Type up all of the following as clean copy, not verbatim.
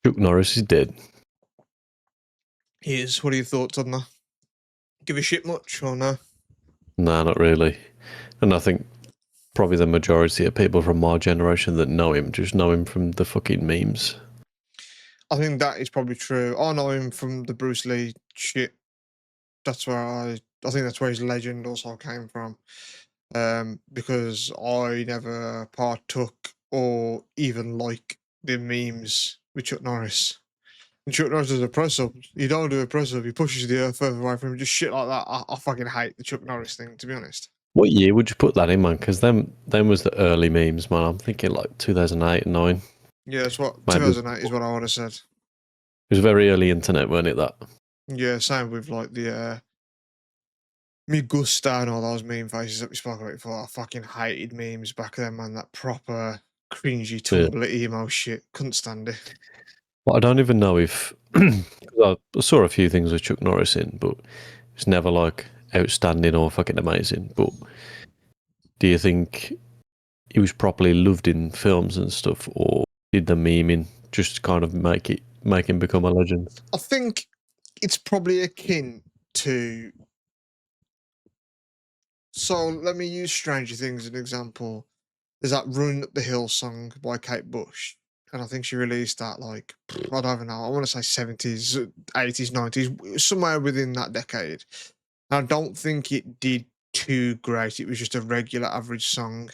Chuck Norris is dead. He is. What are your thoughts on that? Give a shit much or no? Nah, not really. And I think probably the majority of people from my generation that know him just know him from the fucking memes. I think that is probably true. I know him from the Bruce Lee shit. That's where I think that's where his legend also came from. Because I never partook or even like the memes with Chuck Norris. And Chuck Norris does a press up. You don't do a press up. He pushes the earth further away from him. Just shit like that. I fucking hate the Chuck Norris thing, to be honest. What year would you put that in, man? Because them was the early memes, man. I'm thinking like 2008 and 9. Yeah, it's what Maybe. 2008 is what I would have said. It was very early internet, weren't it, that? Yeah, same with like the Me Gusta and all those meme faces that we spoke about before. I fucking hated memes back then, man. That proper cringy Tumblr emo shit. Couldn't stand it. Well, I don't even know if... 'cause I saw a few things with Chuck Norris in, but it's never like outstanding or fucking amazing. But do you think he was properly loved in films and stuff, or did the memeing just kind of make him become a legend? I think it's probably akin to. So let me use Stranger Things as an example. There's that Run Up the Hill song by Kate Bush. And I think she released that like, I don't even know, I want to say 70s, 80s, 90s, somewhere within that decade. And I don't think it did too great. It was just a regular average song.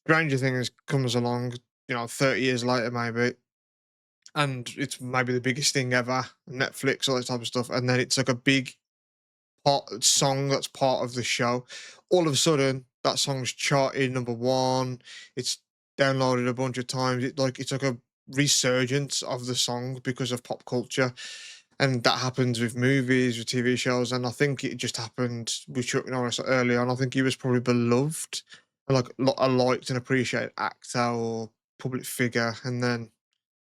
Stranger Things comes along, 30 years later maybe, and it's maybe the biggest thing ever, Netflix, all that type of stuff. And then it's like a big song that's part of the show. All of a sudden, that song's charted #1. It's downloaded a bunch of times. It's like a resurgence of the song because of pop culture, and that happens with movies, with TV shows. And I think it just happened with Chuck Norris early on. I think he was probably beloved and like a liked and appreciated actor or public figure, and then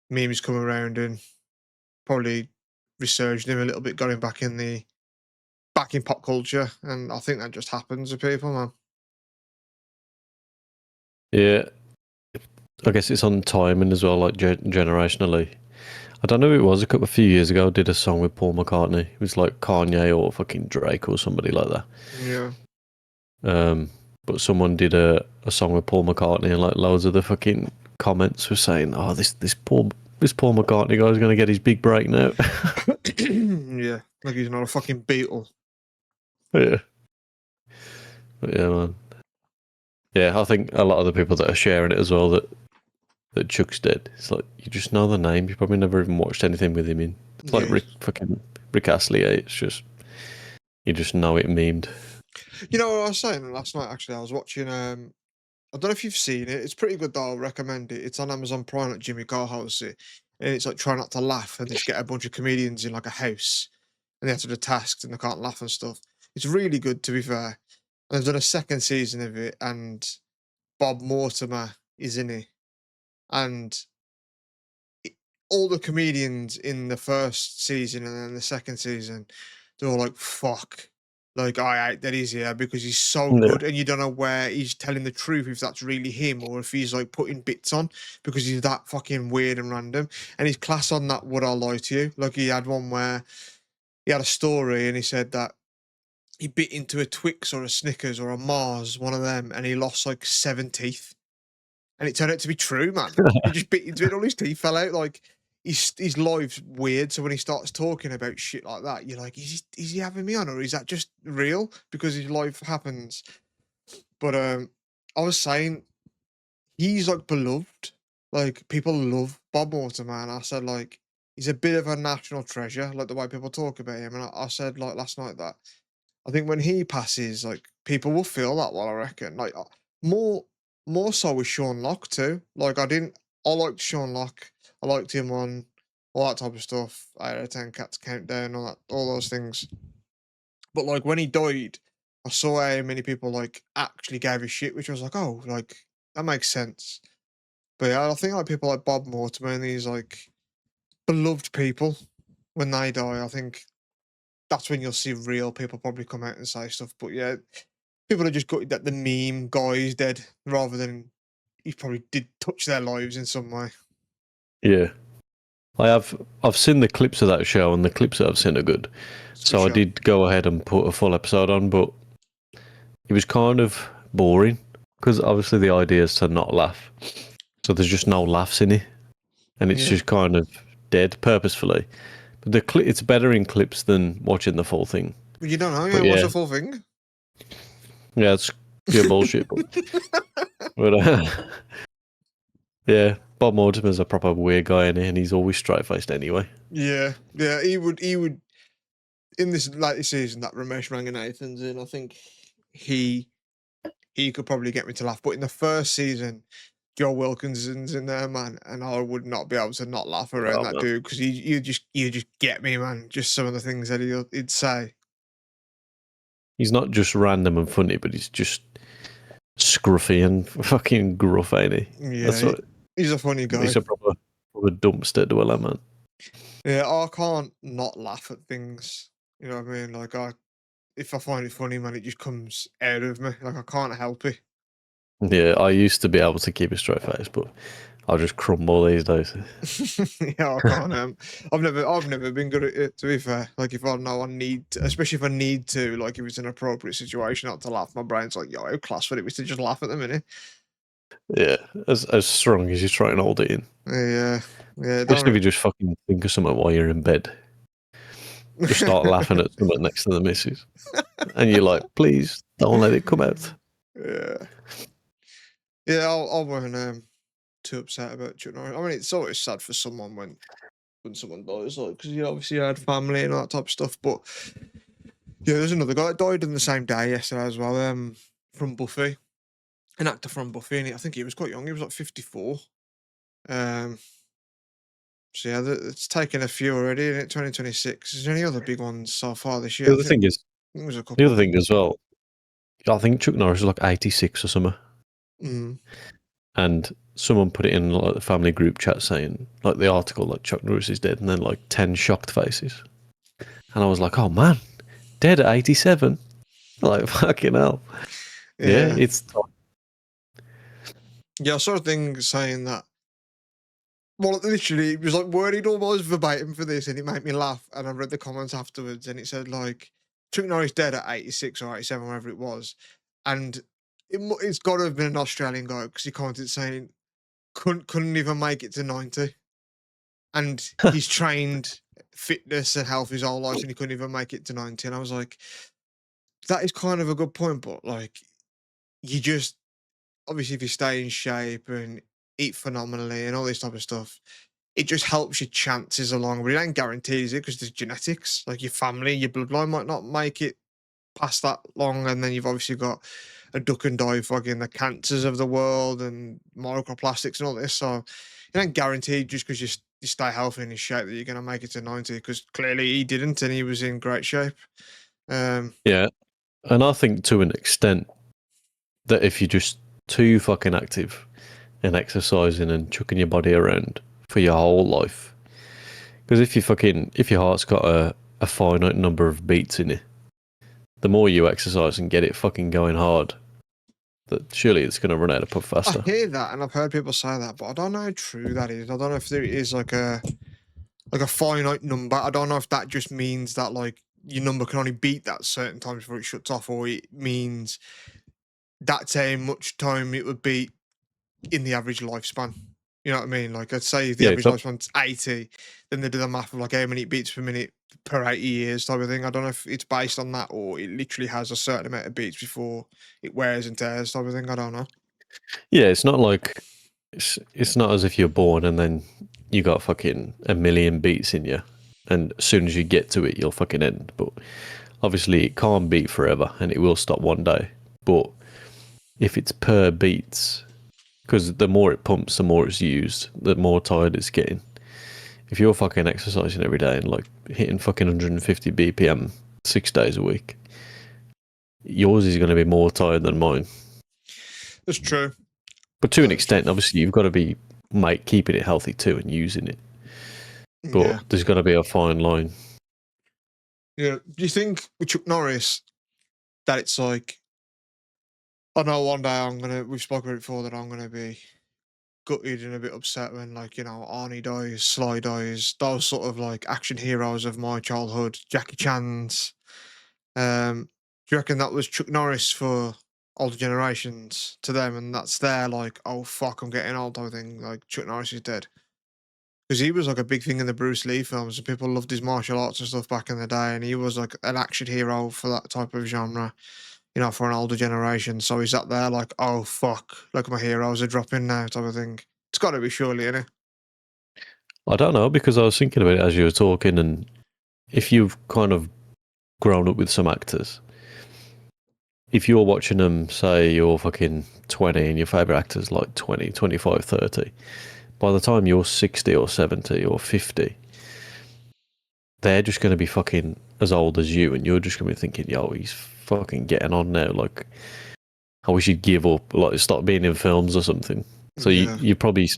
memes come around and probably resurged him a little bit, got him back in pop culture, and I think that just happens with people, man. Yeah, I guess it's on timing as well, like generationally. I don't know who it was. A few years ago, I did a song with Paul McCartney. It was like Kanye or fucking Drake or somebody like that. Yeah. But someone did a song with Paul McCartney, and like loads of the fucking comments were saying, "Oh, this Paul McCartney guy's gonna get his big break now." Yeah, like he's not a fucking Beatle. Yeah. But yeah, man. Yeah, I think a lot of the people that are sharing it as well that Chuck's dead. It's like you just know the name. You probably never even watched anything with him in. It's like Rick Astley. It's just you just know it memed. You know what I was saying last night? Actually, I was watching. I don't know if you've seen it. It's pretty good though. I'll recommend it. It's on Amazon Prime. Like Jimmy Carr hosts it, and it's like try not to laugh, and they just get a bunch of comedians in like a house, and they have to do tasks, and they can't laugh and stuff. It's really good, to be fair. And they've done a second season of it, and Bob Mortimer is in it, and all the comedians in the first season and then the second season, they're all like, fuck. Like, I hate that he's here because he's so good, and you don't know where he's telling the truth, if that's really him or if he's like putting bits on because he's that fucking weird and random. And his class on that Would I Lie to You? Like, he had one where he had a story and he said that he bit into a Twix or a Snickers or a Mars, one of them, and he lost like 7 teeth. And it turned out to be true, man. He just bit into it, all his teeth fell out. Like, his life's weird. So when he starts talking about shit like that, you're like, is he having me on, or is that just real? Because his life happens. But I was saying, he's like beloved. Like, people love Bob Mortimer, man. I said, like, he's a bit of a national treasure, like the way people talk about him. And I said, like, last night that I think when he passes, like, people will feel that one, I reckon. Like, more more so with Sean Locke too. Like, I liked Sean Locke. I liked him on all that type of stuff. 8 out of 10 Cats Countdown, all those things. But like when he died, I saw how many people like actually gave a shit, which I was like, oh, like that makes sense. But yeah, I think like people like Bob Mortimer and these like beloved people, when they die, I think that's when you'll see real people probably come out and say stuff. But yeah, people are just gutted that the meme guy is dead rather than he probably did touch their lives in some way. Yeah. I've seen the clips of that show, and the clips that I've seen are good. It's a good So I show. did go ahead and put a full episode on, but it was kind of boring because obviously the idea is to not laugh. So there's just no laughs in it, and it's Yeah. just kind of dead purposefully. But it's better in clips than watching the full thing. But you don't know. Yeah, But watch yeah, the full thing. yeah, it's pure bullshit. But yeah, Bob Mortimer's a proper weird guy in it, and he's always straight faced anyway. Yeah, yeah. He would in this latest season that Ramesh Ranganathan's in. I think he he could probably get me to laugh. But in the first season, Joe Wilkinson's in there, man, and I would not be able to not laugh around Oh that man, dude because you just get me, man. Just some of the things that he'd say. he's not just random and funny, but he's just scruffy and fucking gruff, ain't he? Yeah, That's what he's a funny guy. he's a proper dumpster dweller, man. Yeah, I can't not laugh at things. You know what I mean? Like if I find it funny, man, it just comes out of me. Like I can't help it. Yeah, I used to be able to keep a straight face, but I just crumble these days. Yeah, I can't. I've never been good at it. To be fair, like if I know I need, to, especially if I need to, like if it's an appropriate situation, not to laugh, my brain's like, yo, how class would it be to just laugh at the minute? Yeah, as strong as you try and hold it in. Yeah, yeah, Especially if don't. you just fucking think of something while you're in bed. Just start laughing at something next to the missus. And you're like, please don't let it come out. Yeah, yeah. I wasn't too upset about Chuck Norris. I mean, it's always sad for someone when someone dies, like because you obviously had family and all that type of stuff. But yeah, there's another guy that died on the same day yesterday as well. From Buffy, an actor from Buffy, and I think he was quite young. He was like 54. Um, so yeah, it's taken a few already in 2026. Is there any other big ones so far this year? The I other think, thing is, I think there's a the other couple. thing as well, I think Chuck Norris is like 86 or something. Mm. And someone put it in like the family group chat saying, like the article, like Chuck Norris is dead, and then like 10 shocked faces. And I was like, oh man, dead at 87? Like, fucking hell. Yeah, Yeah, it's yeah. I saw a thing saying that. Well, literally, it was like worded almost verbatim for this, and it made me laugh. And I read the comments afterwards, and it said like Chuck Norris dead at 86 or 87, whatever it was, and it's got to have been an Australian guy because he commented saying couldn't even make it to 90, and he's trained fitness and health his whole life, and he couldn't even make it to 90. And I was like, that is kind of a good point, but like you just obviously if you stay in shape and eat phenomenally and all this type of stuff, it just helps your chances along. But it ain't guarantees it because there's genetics. Like your family, your bloodline might not make it past that long, and then you've obviously got a duck and dive fucking the cancers of the world and microplastics and all this. So it ain't guaranteed just because you stay healthy and in shape that you're gonna make it to 90. Because clearly he didn't, and he was in great shape. Um, yeah. And I think to an extent that if you're just too fucking active and exercising and chucking your body around for your whole life, because if your heart's got a finite number of beats in it, the more you exercise and get it fucking going hard, that surely it's going to run out of puff I faster. hear that, and I've heard people say that, but I don't know how true that is. I don't know if there is like a finite number. I don't know if that just means that like your number can only beat that certain times before it shuts off, or it means that's how much time it would beat in the average lifespan. You know what I mean? Like, let's say if the Yeah, average lifespan's 80, then they do the math of like how many beats per minute per 80 years type of thing. I don't know if it's based on that or it literally has a certain amount of beats before it wears and tears type of thing. I don't know. yeah. It's not like it's not as if you're born and then you got fucking a million beats in you, and as soon as you get to it, you'll fucking end. But obviously, it can't beat forever, and it will stop one day. But if it's per beats, because the more it pumps, the more it's used, the more tired it's getting. If you're fucking exercising every day and like hitting fucking 150 BPM 6 days a week, yours is going to be more tired than mine. That's true. But to an That's true. extent, obviously, you've got to be keeping it healthy too and using it. But Yeah. there's got to be a fine line. Yeah. Do you think with Chuck Norris that it's like, I know one day we've spoken about it before that I'm going to be gutted and a bit upset when, like, Arnie dies, Sly dies, those sort of like action heroes of my childhood, Jackie Chan's. Do you reckon that was Chuck Norris for older generations to them, and that's their like, oh fuck, I'm getting old type of thing? Like Chuck Norris is dead because he was like a big thing in the Bruce Lee films, and people loved his martial arts and stuff back in the day, and he was like an action hero for that type of genre, for an older generation. So he's up there like, oh fuck, look, my heroes are dropping now, type of thing. It's got to be surely, innit? I don't know, because I was thinking about it as you were talking, and if you've kind of grown up with some actors, if you're watching them, say you're fucking 20 and your favourite actor's like 20, 25, 30, by the time you're 60 or 70 or 50, they're just going to be fucking as old as you, and you're just going to be thinking, yo, he's fucking getting on now. Like, I wish he'd give up, like, stop being in films or something. So Yeah, you probably,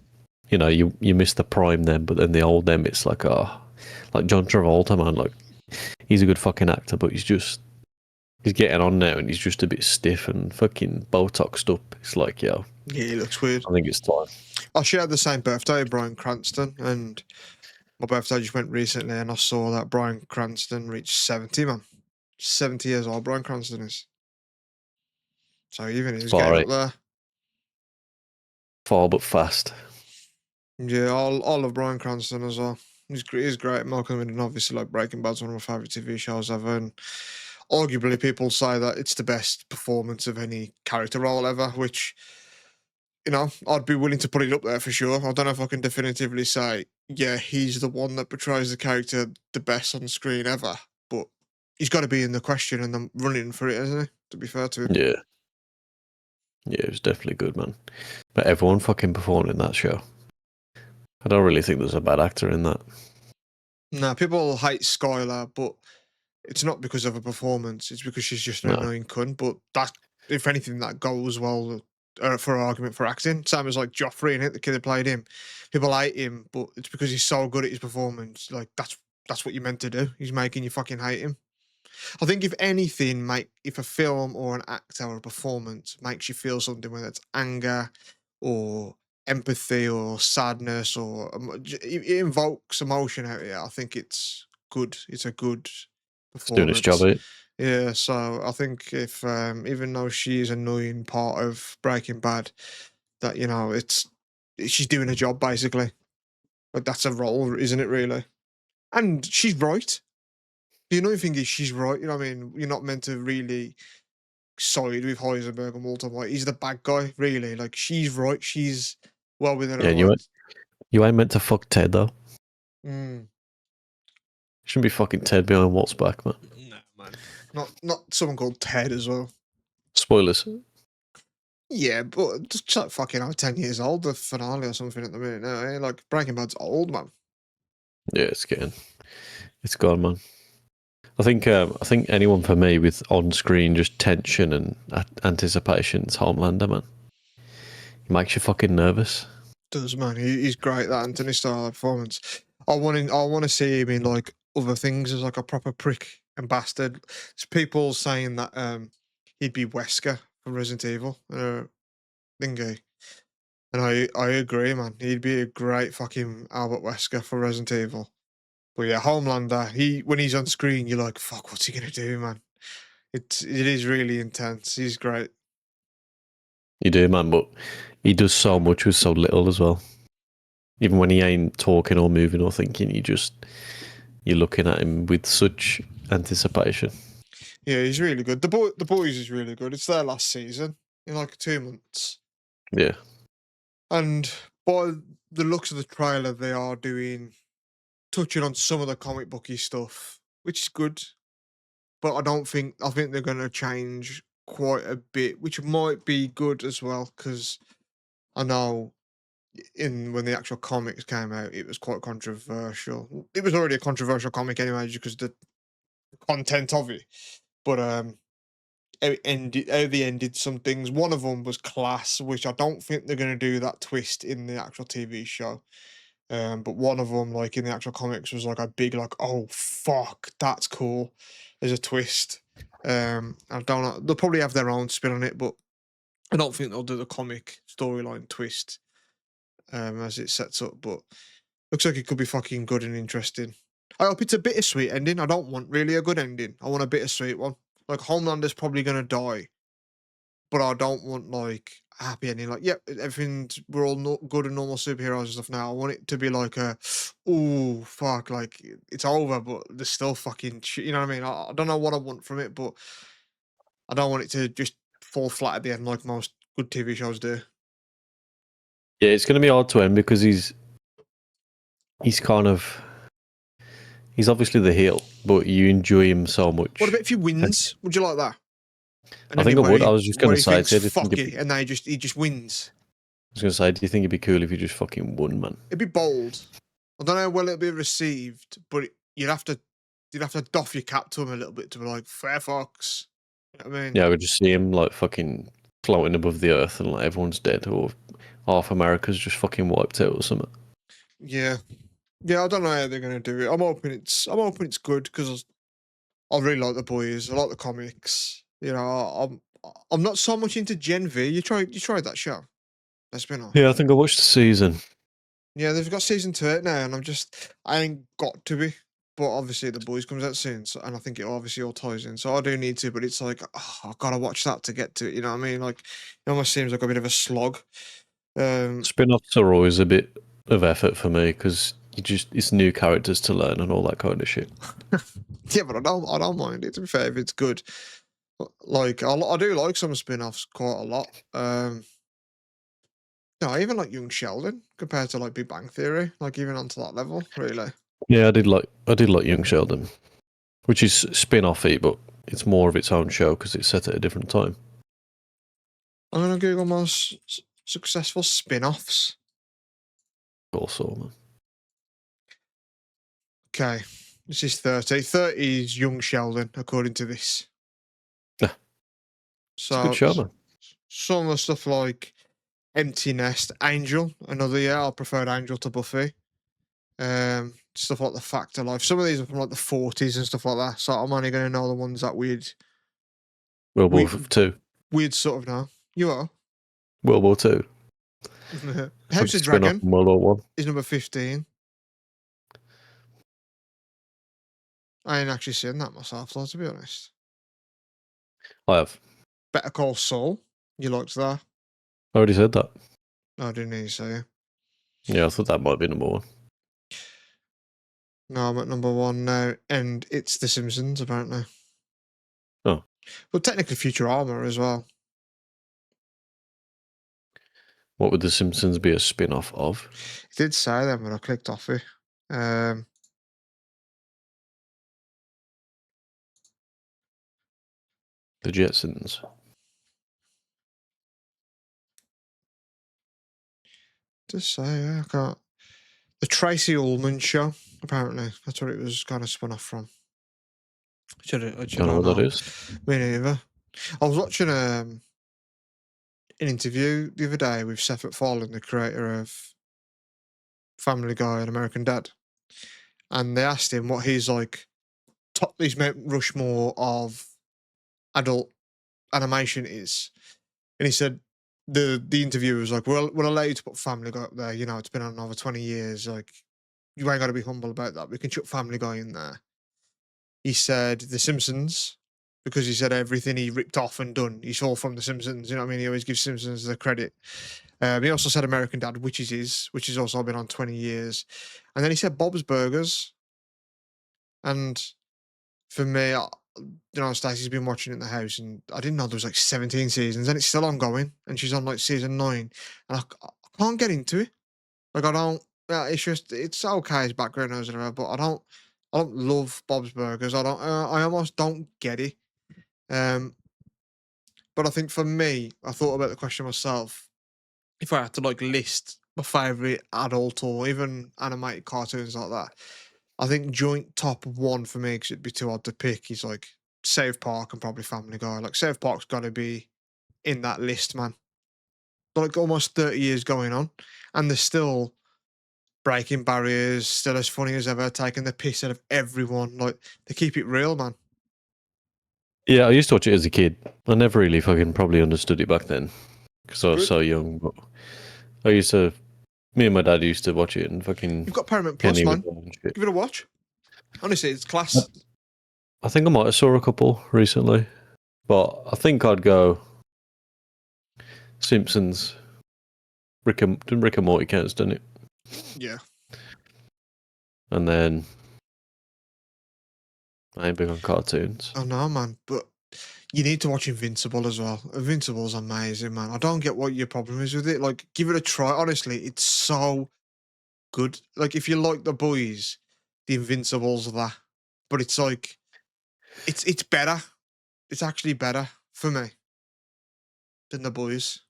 you miss the prime then, but then the old them, it's like, oh, like John Travolta, man, like, he's a good fucking actor, but he's getting on now, and he's just a bit stiff and fucking Botoxed up. It's like, yo, yeah, he looks weird. I think it's time. I shared the same birthday with Bryan Cranston, and my birthday just went recently, and I saw that Bryan Cranston reached 70, man. 70 years old, Bryan Cranston is. So even he's Far getting right, up there. far but fast. Yeah, I love Bryan Cranston as well. He's great. Malcolm and obviously like Breaking Bad's one of my favourite TV shows ever, and arguably people say that it's the best performance of any character role ever, which I'd be willing to put it up there for sure. I don't know if I can definitively say, yeah, he's the one that portrays the character the best on screen ever, but he's got to be in the question and I'm running for it, isn't he? To be fair to him. Yeah, yeah, it was definitely good, man. But everyone fucking performed in that show. I don't really think there's a bad actor in that. Now, people hate Skylar, but it's not because of a performance. It's because she's just an No, annoying cunt. But that, if anything, that goes well for argument for acting. Same as like Joffrey in it, the kid that played him. People hate him, but it's because he's so good at his performance. Like that's what you're meant to do. He's making you fucking hate him. I think if anything, if a film or an actor or a performance makes you feel something, whether it's anger or empathy or sadness or it invokes emotion out of you, I think it's good. It's a good it's doing its job, performance. it. Yeah, so I think if even though she is an annoying part of Breaking Bad, that she's doing a job basically. But that's a role, isn't it? Really, and she's right. The annoying thing is she's right. You know what I mean? You're not meant to really side with Heisenberg and Walter White. He's the bad guy, really. Like she's right. She's well within Yeah, her and rights. you ain't meant to fuck Ted though. Mm. Shouldn't be fucking Ted behind Walt's back, man. No, man. Not someone called Ted as well. Spoilers. Yeah, but just like fucking 10 years old, the finale or something at the minute now. Like Breaking Bad's old, man. Yeah, it's gone, man. I think anyone for me with on-screen just tension and anticipation is Homelander, man. He makes you fucking nervous. Does man? He's great. That Anthony Starr performance. I want to see him in like other things as like a proper prick and bastard. There's people saying that he'd be Wesker from Resident Evil, thingy, and I agree, man. He'd be a great fucking Albert Wesker for Resident Evil. But yeah, Homelander. When he's on screen, you're like, fuck, what's he gonna do, man? It is really intense. He's great. You do, man, but he does so much with so little as well. Even when he ain't talking or moving or thinking, you're looking at him with such anticipation. Yeah, he's really good. The boys is really good. It's their last season in like 2 months. Yeah, And by the looks of the trailer, they are touching on some of the comic booky stuff, which is good. But I think they're gonna change quite a bit, which might be good as well, because I know in when the actual comics came out, it was quite controversial. It was already a controversial comic anyway, just because the content of it. But how they ended some things. One of them was class, which I don't think they're gonna do that twist in the actual TV show. But one of them, like in the actual comics, was like a big, like, oh fuck, that's cool. There's a twist. I don't know. They'll probably have their own spin on it, but I don't think they'll do the comic storyline twist. as it sets up, but looks like it could be fucking good and interesting. I hope it's a bittersweet ending. I don't want really a good ending. I want a bittersweet one. Like Homelander's probably gonna die, but I don't want like a happy ending. Like, yep, everything's we're all good and normal superheroes and stuff now. I want it to be like a, oh fuck, like it's over, but there's still fucking shit. You know what I mean? I don't know what I want from it, but I don't want it to just fall flat at the end like most good TV shows do. Yeah, it's going to be hard to end because he's kind of he's obviously the heel, but you enjoy him so What much. about if he And wins? Would you like that? And I then think I where would. I was just going where to he say, thinks do you think fuck it, and he just wins. I was going to say, do you think it'd be cool if you just fucking won, man? It'd be bold. I don't know how well it'll be received, but you'd have to doff your cap to him a little bit to be like fair fox. You know what I mean? Yeah, I could just see him like fucking floating above the earth and like everyone's dead or half America's just fucking wiped out or something. Yeah, yeah. I don't know how they're gonna do it. I'm hoping it's good because I really like the boys. I like the comics. You know, I'm not so much into Gen V. You tried that show? That's been off. Yeah, I think I watched the season. Yeah, they've got season 2 out now, and I ain't got to be. But obviously, the boys comes out soon, so, and I think it obviously all ties in. So I do need to, but it's like, oh, I've got to watch that to get to it. You know what I mean? Like, it almost seems like a bit of a slog. Spin-offs are always a bit of effort for me because it's new characters to learn and all that kind of shit. Yeah, but I don't mind it. To be fair, if it's good, like I do like some spin-offs quite a lot. No, even like Young Sheldon compared to like Big Bang Theory, like even onto that level, really. Yeah, I did like Young Sheldon, which is spin-offy, but it's more of its own show because it's set at a different time. I'm gonna Google most successful spin-offs. Also, man. Okay, this is 30. 30 is Young Sheldon, according to this. Yeah, it's a good So show, man. some of the stuff like Empty Nest, Angel, another year. I preferred Angel to Buffy. Stuff like The Factor Life. Some of these are from like the 40s and stuff like that. So I'm only gonna know the ones that World War weird, Two. weird sort of know. You are. World War Two. House of Spin-off Dragon from World War One. is number 15. I ain't actually seen that myself, though, to be honest. I have. Better Call Saul. You liked that? I already said that. No, I didn't hear you say it. Yeah, I thought that might be number one. No, I'm at number 1 now, and it's The Simpsons, apparently. Oh. Well, technically Futurama as well. What would The Simpsons be a spin-off of? It did say that, but I clicked off it. The Jetsons. Just say, yeah, I can't. The Tracy Ullman Show, apparently. That's what it was kind of spun off from. I Don't know don't what that know. is. Me neither. I was watching an interview the other day with Seth MacFarlane, the creator of Family Guy and American Dad. And they asked him what his like top his Mount Rushmore of adult animation is. And he said the interviewer was like, "Well, we'll allow you to put Family Guy up there. You know, it's been on over 20 years. Like, you ain't got to be humble about that. We can chuck Family Guy in there." He said The Simpsons because he said everything he ripped off and done, he's all from The Simpsons. You know what I mean? He always gives Simpsons the credit. He also said American Dad, which is his, which has also been on 20 years. And then he said Bob's Burgers. And for me, Stacey's been watching it in the house, and I didn't know there was like 17 seasons, and it's still ongoing. And she's on like season 9, and I can't get into it. Like I don't. It's just it's okay as background noise and whatever, but I don't love Bob's Burgers. I don't. I almost don't get it. But I think for me, I thought about the question myself. If I had to like list my favorite adult or even animated cartoons like that, I think joint top 1 for me, because it'd be too hard to pick, is like South Park and probably Family Guy. Like South Park's got to be in that list, man. Like almost 30 years going on, and they're still breaking barriers, still as funny as ever, taking the piss out of everyone. Like they keep it real, man. Yeah, I used to watch it as a kid. I never really fucking probably understood it back then because I was Good. so young. But I used to Me and my dad used to watch it, and fucking You've got Paramount Plus, Kenny was man. on shit. Give it a watch. Honestly, it's class. I think I might have saw a couple recently, but I think I'd go Simpsons. Rick and Morty counts, doesn't it? Yeah. And then I ain't big on cartoons. I know, man. But you need to watch Invincible as well. Invincible's amazing, man. I don't get what your problem is with it. Like, give it a try. Honestly, it's so good. Like, if you like The Boys, The Invincibles are that. But it's like, it's better. It's actually better for me than The Boys.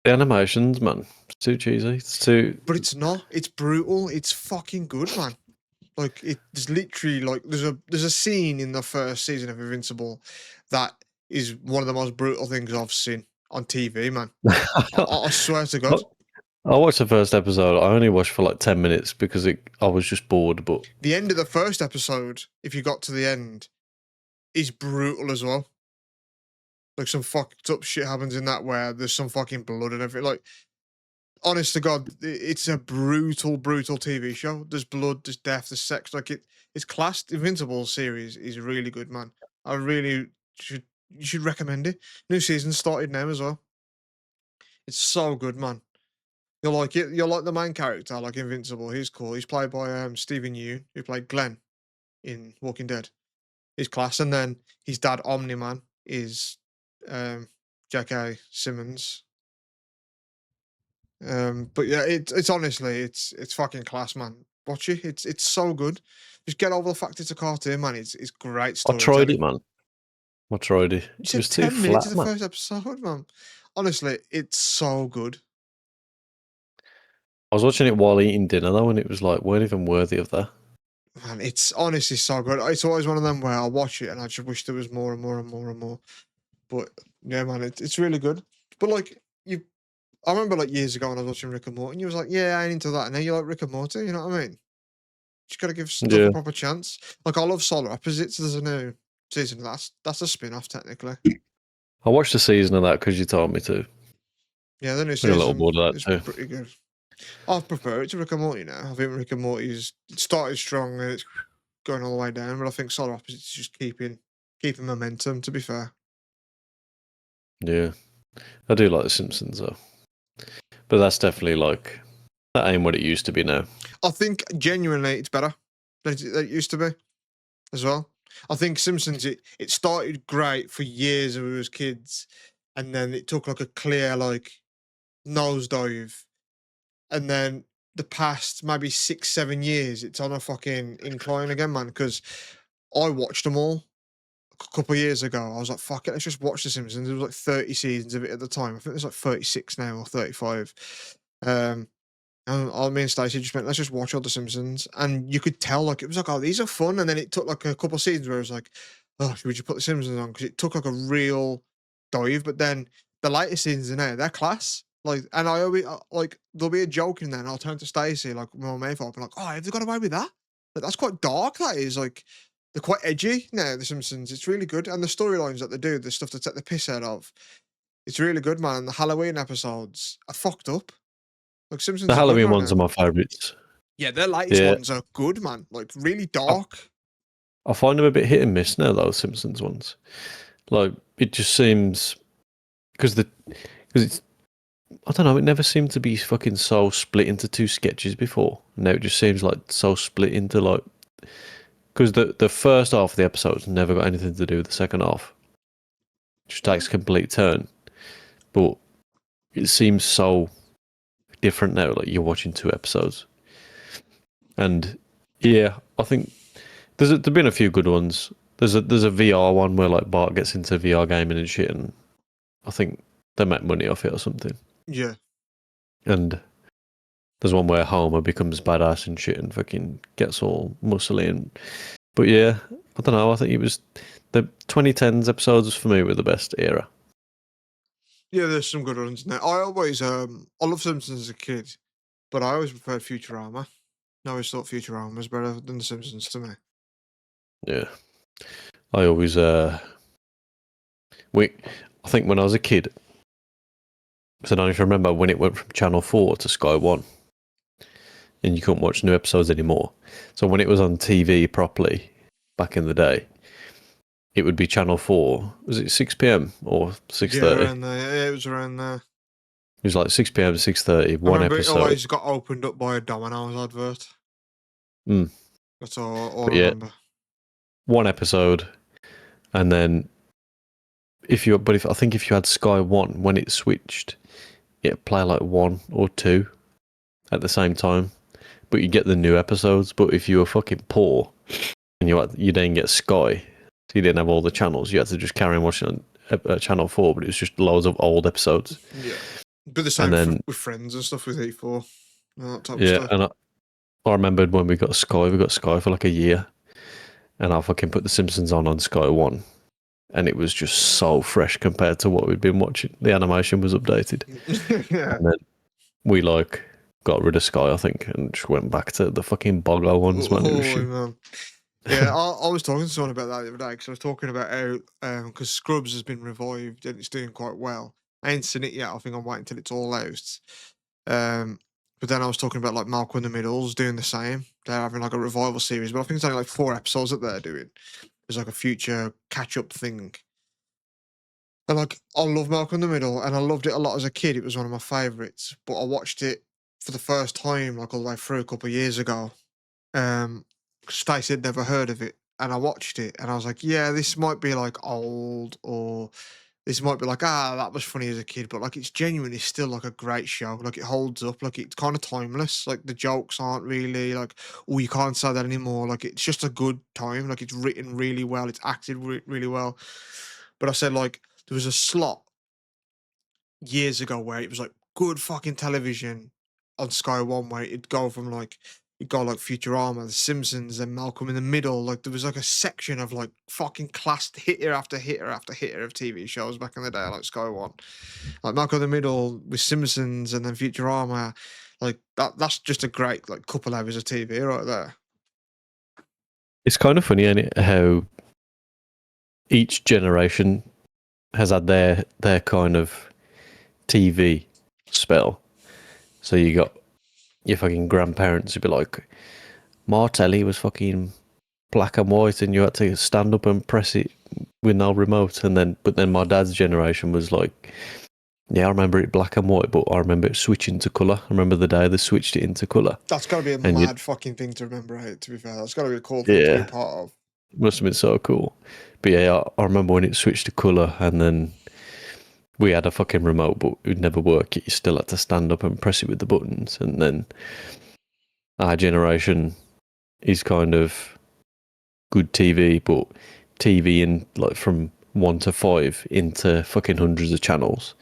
The animations, man, it's too cheesy. It's too. But it's not. It's brutal. It's fucking good, man. Like it's literally like there's a scene in the first season of Invincible that is one of the most brutal things I've seen on TV, man. I swear to God. I watched the first episode. I only watched for like 10 minutes because I was just bored. But The end of the first episode, if you got to the end, is brutal as well. Like some fucked up shit happens in that where there's some fucking blood and everything. Like, honest to God, it's a brutal, brutal TV show. There's blood, there's death, there's sex. Like it's classed. Invincible series is really good, man. I really you should recommend it. New season started now as well. It's so good, man. You'll like it. You'll like the main character, like Invincible. He's cool. He's played by Stephen Yeun, who played Glenn in Walking Dead. He's class, and then his dad Omni Man is J.K. Simmons. But yeah, it's honestly it's fucking class, man. Watch it. It's so good. Just get over the fact it's a cartoon, man. It's great I tried storytelling. it, man. I tried it. You It said was too 10 minutes flat, of the man. first episode, man. Honestly, it's so good. I was watching it while eating dinner though, and it was like weren't even worthy of that. Man, it's honestly so good. It's always one of them where I watch it and I just wish there was more and more and more and more. But yeah, man, it's really good. But like I remember like years ago when I was watching Rick and Morty, and you was like, "Yeah, I ain't into that." And now you like Rick and Morty. You know what I mean? Just gotta give stuff Yeah, a proper chance. Like I love Solar Opposites. There's a new season of that. That's a spin-off technically. I watched a season of that because you told me to. Yeah, the new I got a little season bored of that is too. pretty good. I prefer it to Rick and Morty now. I think Rick and Morty's it started strong and it's going all the way down, but I think Solar Opposites is just keeping momentum. To be fair, Yeah, I do like The Simpsons though, but that's definitely like that ain't what it used to be now. I think genuinely it's better than it used to be as well. I think Simpsons it started great for years when we was kids, and then it took like a clear like nosedive, and then the past maybe 6 7 years it's on a fucking incline again, man. Because I watched them all a couple of years ago. I was like, fuck it, let's just watch The Simpsons. There was like 30 seasons of it at the time. I think there's like 36 now or 35. And all me and Stacey just went, let's just watch all The Simpsons. And you could tell, like, it was like, oh, these are fun. And then it took like a couple of seasons where it was like, oh, should we just put The Simpsons on? Because it took like a real dive. But then the latest seasons in there, they're class. Like, and I always, like, there'll be a joke in there, and I'll turn to Stacey, like, with my mate, I'll be like, oh, have they got away with that? Like, that's quite dark, that is. Like, they're quite edgy now, The Simpsons. It's really good. And the storylines that they do, the stuff to take the piss out of, it's really good, man. And the Halloween episodes are fucked up. Like The Simpsons are good Halloween right ones now. are my favourites. Yeah, their latest Yeah, ones are good, man. Like really I, dark. I find them a bit hit and miss now. Those Simpsons ones, like it just seems because it's I don't know. It never seemed to be fucking so split into two sketches before. Now it just seems like so split into like because the first half of the episode's never got anything to do with the second half. It just takes a complete turn, but it seems so different now. Like you're watching two episodes, and yeah, I think there's been a few good ones. There's a VR one where like Bart gets into VR gaming and shit, and I think they make money off it or something. Yeah. And there's one where Homer becomes badass and shit and fucking gets all muscly and. But yeah, I don't know. I think it was the 2010s episodes for me were the best era. Yeah, there's some good ones now. I love Simpsons as a kid, but I always preferred Futurama. I always thought Futurama was better than The Simpsons to me. Yeah, I always I think when I was a kid, so I don't know if you remember when it went from Channel 4 to Sky 1. and you couldn't watch new episodes anymore. So when it was on TV properly back in the day, it would be Channel 4. Was it 6 p.m. or 6:30? Yeah, around there. Yeah, it was around there. It was like 6 p.m. 6:30. I One remember it episode. always got opened up by a Domino's advert. Mm. That's all But I yeah, remember. one episode, and then if I think if you had Sky One when it switched, it'd play like one or two at the same time, but you get the new episodes. But if you were fucking poor and you didn't get Sky, so you didn't have all the channels, you had to just carry on watching on Channel 4, but it was just loads of old episodes. Yeah. But the And same then with Friends and stuff with E4. That type of yeah, stuff. and I remembered when we got Sky for like a year, and I fucking put The Simpsons on Sky One, and it was just so fresh compared to what we'd been watching. The animation was updated. Yeah. And then we like got rid of Sky, I think, and just went back to the fucking boggle ones, man. It was shit. Man. Yeah, I was talking to someone about that the other day because I was talking about how because Scrubs has been revived and it's doing quite well. I ain't seen it yet. I think I'm waiting until it's all out. But then I was talking about like Malcolm in the Middle's doing the same. They're having like a revival series, but I think it's only like 4 episodes that they're doing. There's like a future catch up thing. And like I love Malcolm in the Middle, and I loved it a lot as a kid. It was one of my favourites. But I watched it for the first time like all the way through a couple of years ago. Stacey had never heard of it, and I watched it, and I was like, "Yeah, this might be like old, or this might be like that was funny as a kid, but like it's genuinely still like a great show. Like it holds up. Like it's kind of timeless. Like the jokes aren't really like, oh, you can't say that anymore. Like it's just a good time. Like it's written really well. It's acted really well." But I said like there was a slot years ago where it was like good fucking television on Sky One where it'd go from like you'd go like Futurama, The Simpsons, and Malcolm in the Middle. Like there was like a section of like fucking classed hitter after hitter after hitter of TV shows back in the day, like Sky One. Like Malcolm in the Middle with Simpsons and then Futurama. Like that's just a great like couple hours of TV right there. It's kind of funny, ain't it, how each generation has had their kind of TV spell. So you got your fucking grandparents who'd be like, Martelli was fucking black and white, and you had to stand up and press it with no remote. But then my dad's generation was like, yeah, I remember it black and white, but I remember it switching to colour. I remember the day they switched it into colour. That's got to be a And mad fucking thing to remember. Right, to be fair, that's got to be a cool thing to be a yeah, part of. must have been so cool. But yeah, I remember when it switched to colour, and then we had a fucking remote, but it would never work. You still had to stand up and press it with the buttons. And then our generation is kind of good TV, but TV in like from 1 to 5 into fucking hundreds of channels,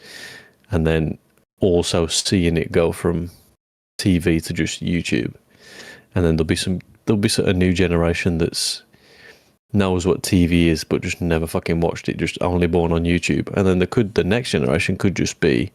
and then also seeing it go from TV to just YouTube. And then there'll be a new generation that's knows what TV is, but just never fucking watched it, just only born on YouTube. And then the next generation could just be,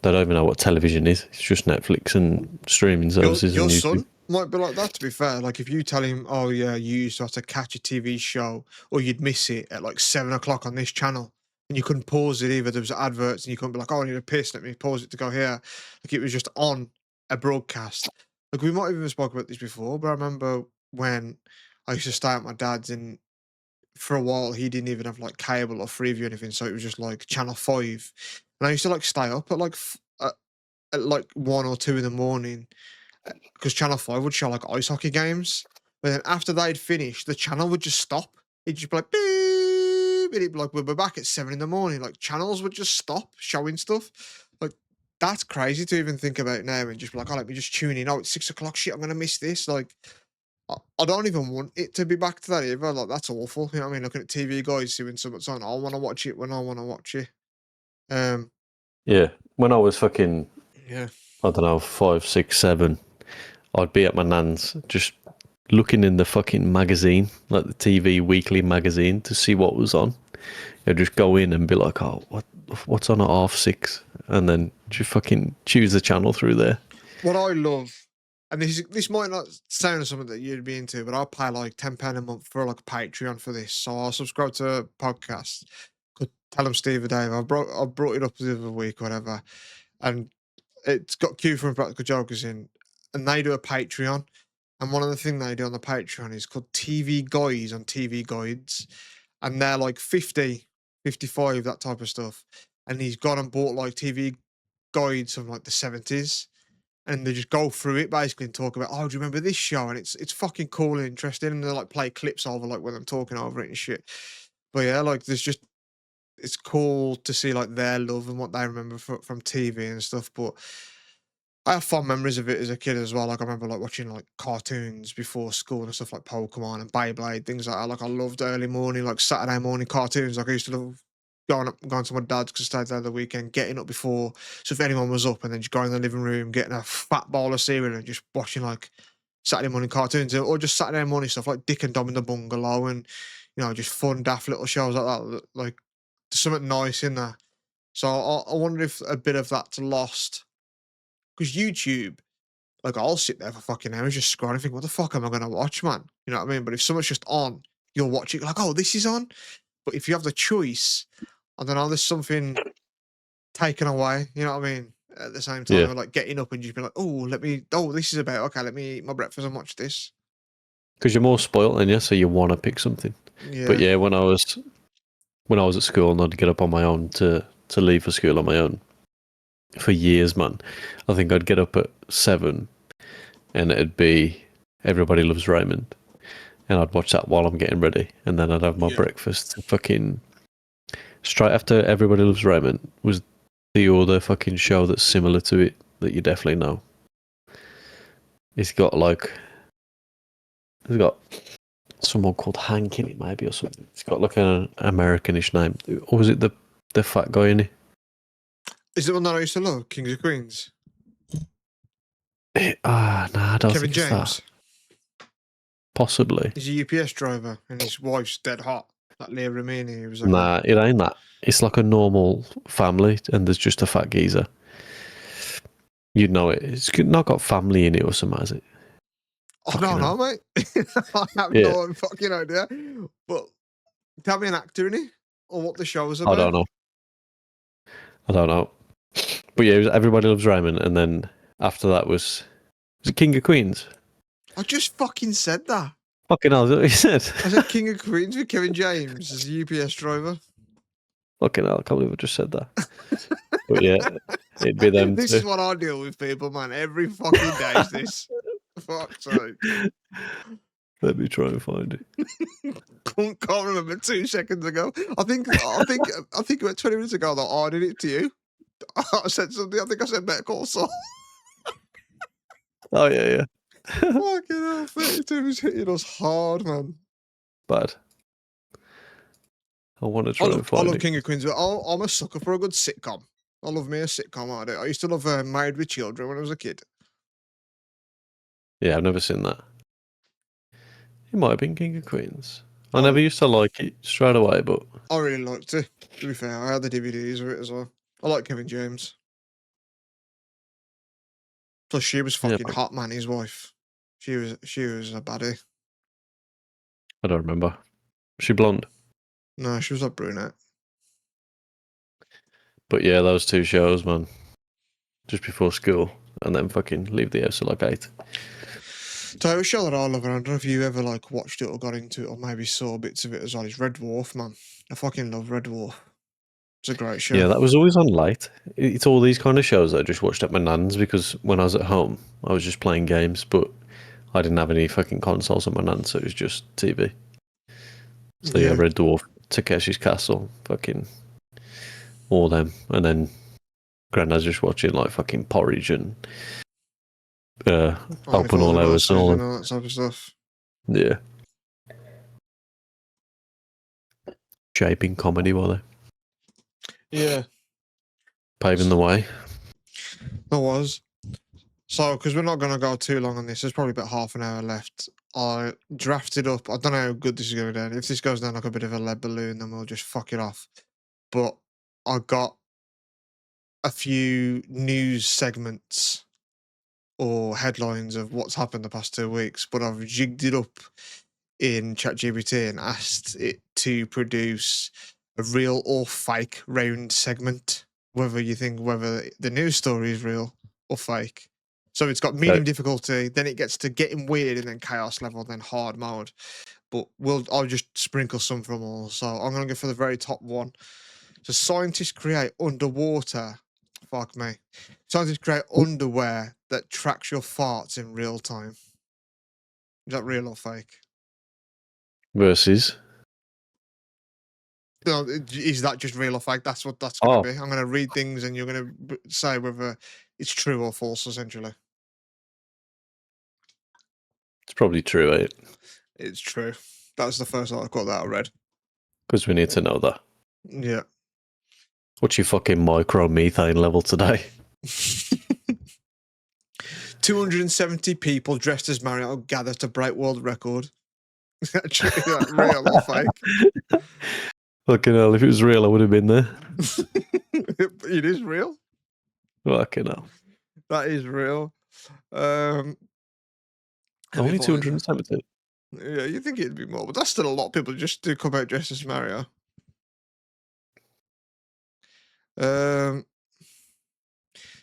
they don't even know what television is. It's just Netflix and streaming services Your and YouTube. son might be like that, to be fair. Like if you tell him, oh yeah, you used to have to catch a TV show or you'd miss it at like 7 o'clock on this channel and you couldn't pause it either. There was adverts and you couldn't be like, oh, I need a piss, let me pause it to go here. Like it was just on a broadcast. Like we might have even spoke about this before, but I remember when I used to stay at my dad's, and for a while he didn't even have like cable or Freeview or anything, so it was just like Channel 5. And I used to like stay up at like at like 1 or 2 in the morning because Channel 5 would show like ice hockey games. But then after they'd finished, the channel would just stop. It'd just be like, beep. And it'd be like, we'll be back at 7 in the morning. Like, channels would just stop showing stuff. Like, that's crazy to even think about now and just be like, oh, let me just tune in. Oh, it's 6 o'clock. Shit, I'm going to miss this. Like, I don't even want it to be back to that either. Like, that's awful. You know what I mean? Looking at TV guys doing something on, I want to watch it when I want to watch it. Yeah, when I was fucking, Yeah. I don't know, 5, 6, 7, I'd be at my nan's just looking in the fucking magazine, like the TV weekly magazine, to see what was on. I'd just go in and be like, oh, what's on at 6:30? And then just fucking choose the channel through there. What I love, and this might not sound like something that you'd be into, but I'll pay like £10 a month for like a Patreon for this. So I'll subscribe to a podcast. Could tell them Steve or Dave. I brought it up the other week, whatever, and it's got Q from Practical Jokers in. and they do a Patreon. And one of the things they do on the Patreon is called TV Guys on TV Guides. And they're like 50, 55, that type of stuff. And he's gone and bought like TV guides from like the 70s. And they just go through it basically and talk about, oh, do you remember this show? And it's fucking cool and interesting. And they like play clips over like when I'm talking over it and shit. But yeah, like there's just it's cool to see like their love and what they remember from TV and stuff. But I have fond memories of it as a kid as well. Like I remember like watching like cartoons before school and stuff like Pokemon and Beyblade, things like that. Like I loved early morning, like Saturday morning cartoons. Like I used to love going to my dad's because I stayed there the weekend, getting up before. So if anyone was up, and then just going in the living room, getting a fat bowl of cereal and just watching like Saturday morning cartoons or just Saturday morning stuff like Dick and Dom in the Bungalow and just fun daft little shows like that. Like there's something nice in there. So I wonder if a bit of that's lost because YouTube, like I'll sit there for fucking hours just scrolling, think, what the fuck am I gonna watch, man? You know what I mean? But if something's just on, you'll watch it like, oh, this is on. But if you have the choice, I don't know, there's something taken away. You know what I mean? At the same Yeah, time, like getting up and just be like, this is about okay. Let me eat my breakfast and watch this. because you're more spoilt than you, so you want to pick something. But Yeah, yeah, when I was at school and I'd get up on my own to leave for school on my own for years, man. I think I'd get up at 7 and it'd be Everybody Loves Raymond, and I'd watch that while I'm getting ready, and then I'd have my yeah. breakfast. Fucking straight after Everybody Loves Raymond was the other fucking show that's similar to it that you definitely know. It's got someone called Hank in it, maybe, or something. It's got like an Americanish name, or was it the fat guy in it? Is it one that I used to love? Kings of Queens. Nah, I don't Kevin think it's that. James. Possibly. He's a UPS driver and his wife's dead hot. That Leah Remini, he was like Nah, it ain't that. It's like a normal family, and there's just a fat geezer. You'd know it. It's not got family in it or something, has it? I don't know, mate. I have Yeah, no fucking idea. But tell me an actor in it or what the show was I about. don't know. But yeah, it was Everybody Loves Raymond, and then after that was it King of Queens? I just fucking said that. Fucking hell, is that what you said? I said King of Queens with Kevin James as a UPS driver. Fucking hell, I can't believe I just said that. But yeah, it'd be them This too. is what I deal with, people, man. Every fucking day is this. Fuck's sake. Let me try and find it. Can't remember 2 seconds ago. I think about 20 minutes ago that I did it to you. I said something. I think I said Better Call Saul. Oh yeah. Fucking hell, 32 was hitting us hard, man. Bad. I want to try and I find love it. King of Queens, but I'm a sucker for a good sitcom. I love me a sitcom. I do. I used to love Married with Children when I was a kid. Yeah, I've never seen that. It might have been King of Queens. I Oh. never used to like it straight away, but I really liked it. To be fair, I had the DVDs of it as well. I like Kevin James. Plus, she was yeah, fucking hot, man. His wife. She was a baddie. I don't remember. Was she blonde? No, she was a brunette. But yeah, those 2 shows, man. Just before school, and then fucking leave the house at like 8. So a show that I love, and I don't know if you ever like watched it or got into it or maybe saw bits of it as well. Is Red Dwarf, man. I fucking love Red Dwarf. It's a great show. Yeah, that was always on late. It's all these kind of shows that I just watched at my nan's because when I was at home, I was just playing games, but I didn't have any fucking consoles at my nan's, so it was just TV. So yeah, Red Dwarf, Takeshi's Castle, fucking all them, and then Grandad's just watching like fucking Porridge and Open All Hours and all and them. all that type of stuff. Yeah. Shaping comedy, were they? Yeah, Paving the way. there was. So, because we're not going to go too long on this, there's probably about half an hour left. I drafted up. I don't know how good this is going down. If this goes down like a bit of a lead balloon, then we'll just fuck it off. But I got a few news segments or headlines of what's happened the past 2 weeks, but I've jigged it up in ChatGPT and asked it to produce a real or fake round segment, whether you think whether the news story is real or fake. So it's got Okay. medium difficulty, then it gets to getting weird, and then chaos level, then hard mode. But I'll just sprinkle some from all. So I'm gonna go for the very top one. So scientists create underwater. Fuck me. Scientists create underwear that tracks your farts in real time. Is that real or fake? Versus. No, is that just real or fake? That's what that's going to Oh, be. I'm going to read things, and you're going to say whether it's true or false. Essentially, it's probably true, eh? it's true. That's the first article that I read. Because we need to know that. Yeah. What's your fucking micromethane level today? 270 people dressed as Mario gather to break world record. Is that real or fake? Fucking hell, if it was real, I would have been there. It is real. Fucking hell. That is real. Let me Only find- 270. Yeah, you think it'd be more, but that's still a lot of people just to come out dressed as Mario.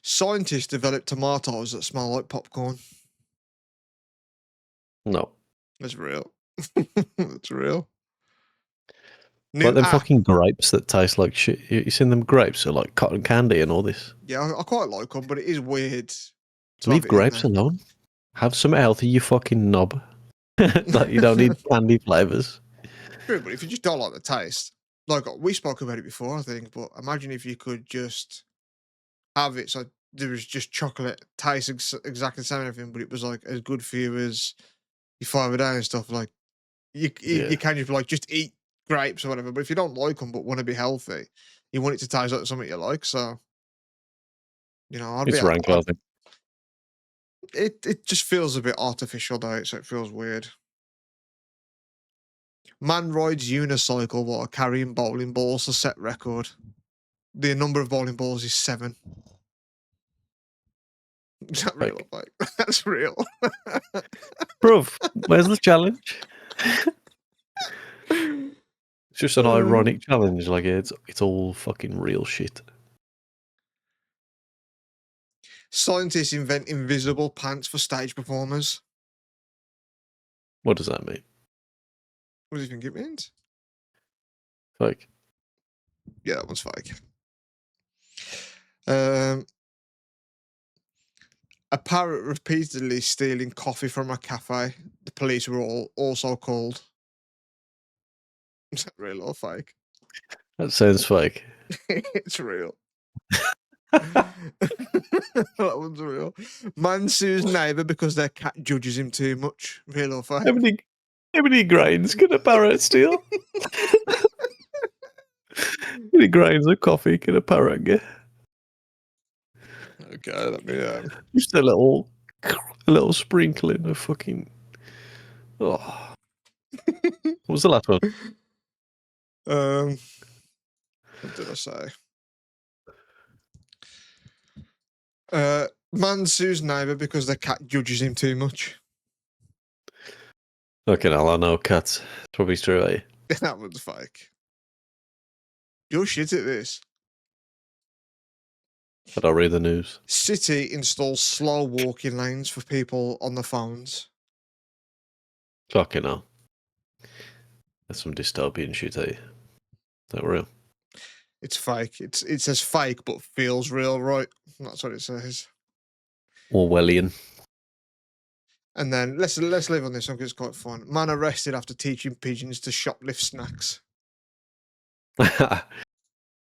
Scientists develop tomatoes that smell like popcorn. No. That's real. That's real. Like New them app. fucking grapes that taste like shit. You seen them grapes are like cotton candy and all this. Yeah, I quite like them, but it is weird to Leave have it in grapes there. alone. Have some healthy, you fucking knob. Like you don't need candy flavours. True, but if you just don't like the taste, like we spoke about it before, I think. But imagine if you could just have it so there was just chocolate, tastes exactly the same and everything, but it was like as good for you as your five a day and stuff. Like Yeah. you can just like just eat grapes or whatever. But if you don't like them but want to be healthy, you want it to taste like something you like. So I'd be. It's rank, I think. It just feels a bit artificial though, so it feels weird. Man rides unicycle while carrying bowling balls to set record. The number of bowling balls is 7. Is that real Like, or fake? That's real. bruv, where's the challenge? It's just an ironic challenge. Like it's all fucking real shit. Scientists invent invisible pants for stage performers. What does that mean? What do you think it means? Like, Yeah, that one's fake. A parrot repeatedly stealing coffee from a cafe. The police were also called. Is that real or fake? that sounds fake. It's real. That one's real. Man sues neighbour because their cat judges him too much. Real or fake? How many grains can a parrot steal? How many grains of coffee can a parrot get? Okay, let me. Just a little sprinkling of fucking. Oh. What was the last one? What did I say? Man sues neighbour because their cat judges him too much. Okay, now I know cats. It's probably true, eh? That one's fake. You're shit at this. But I'll read the news. City installs slow walking lanes for people on the phones. Fucking hell. That's some dystopian shit, eh? That real. It's fake. It says fake, but feels real, right? That's what it says. Orwellian. And then let's live on this one because it's quite fun. Man arrested after teaching pigeons to shoplift snacks.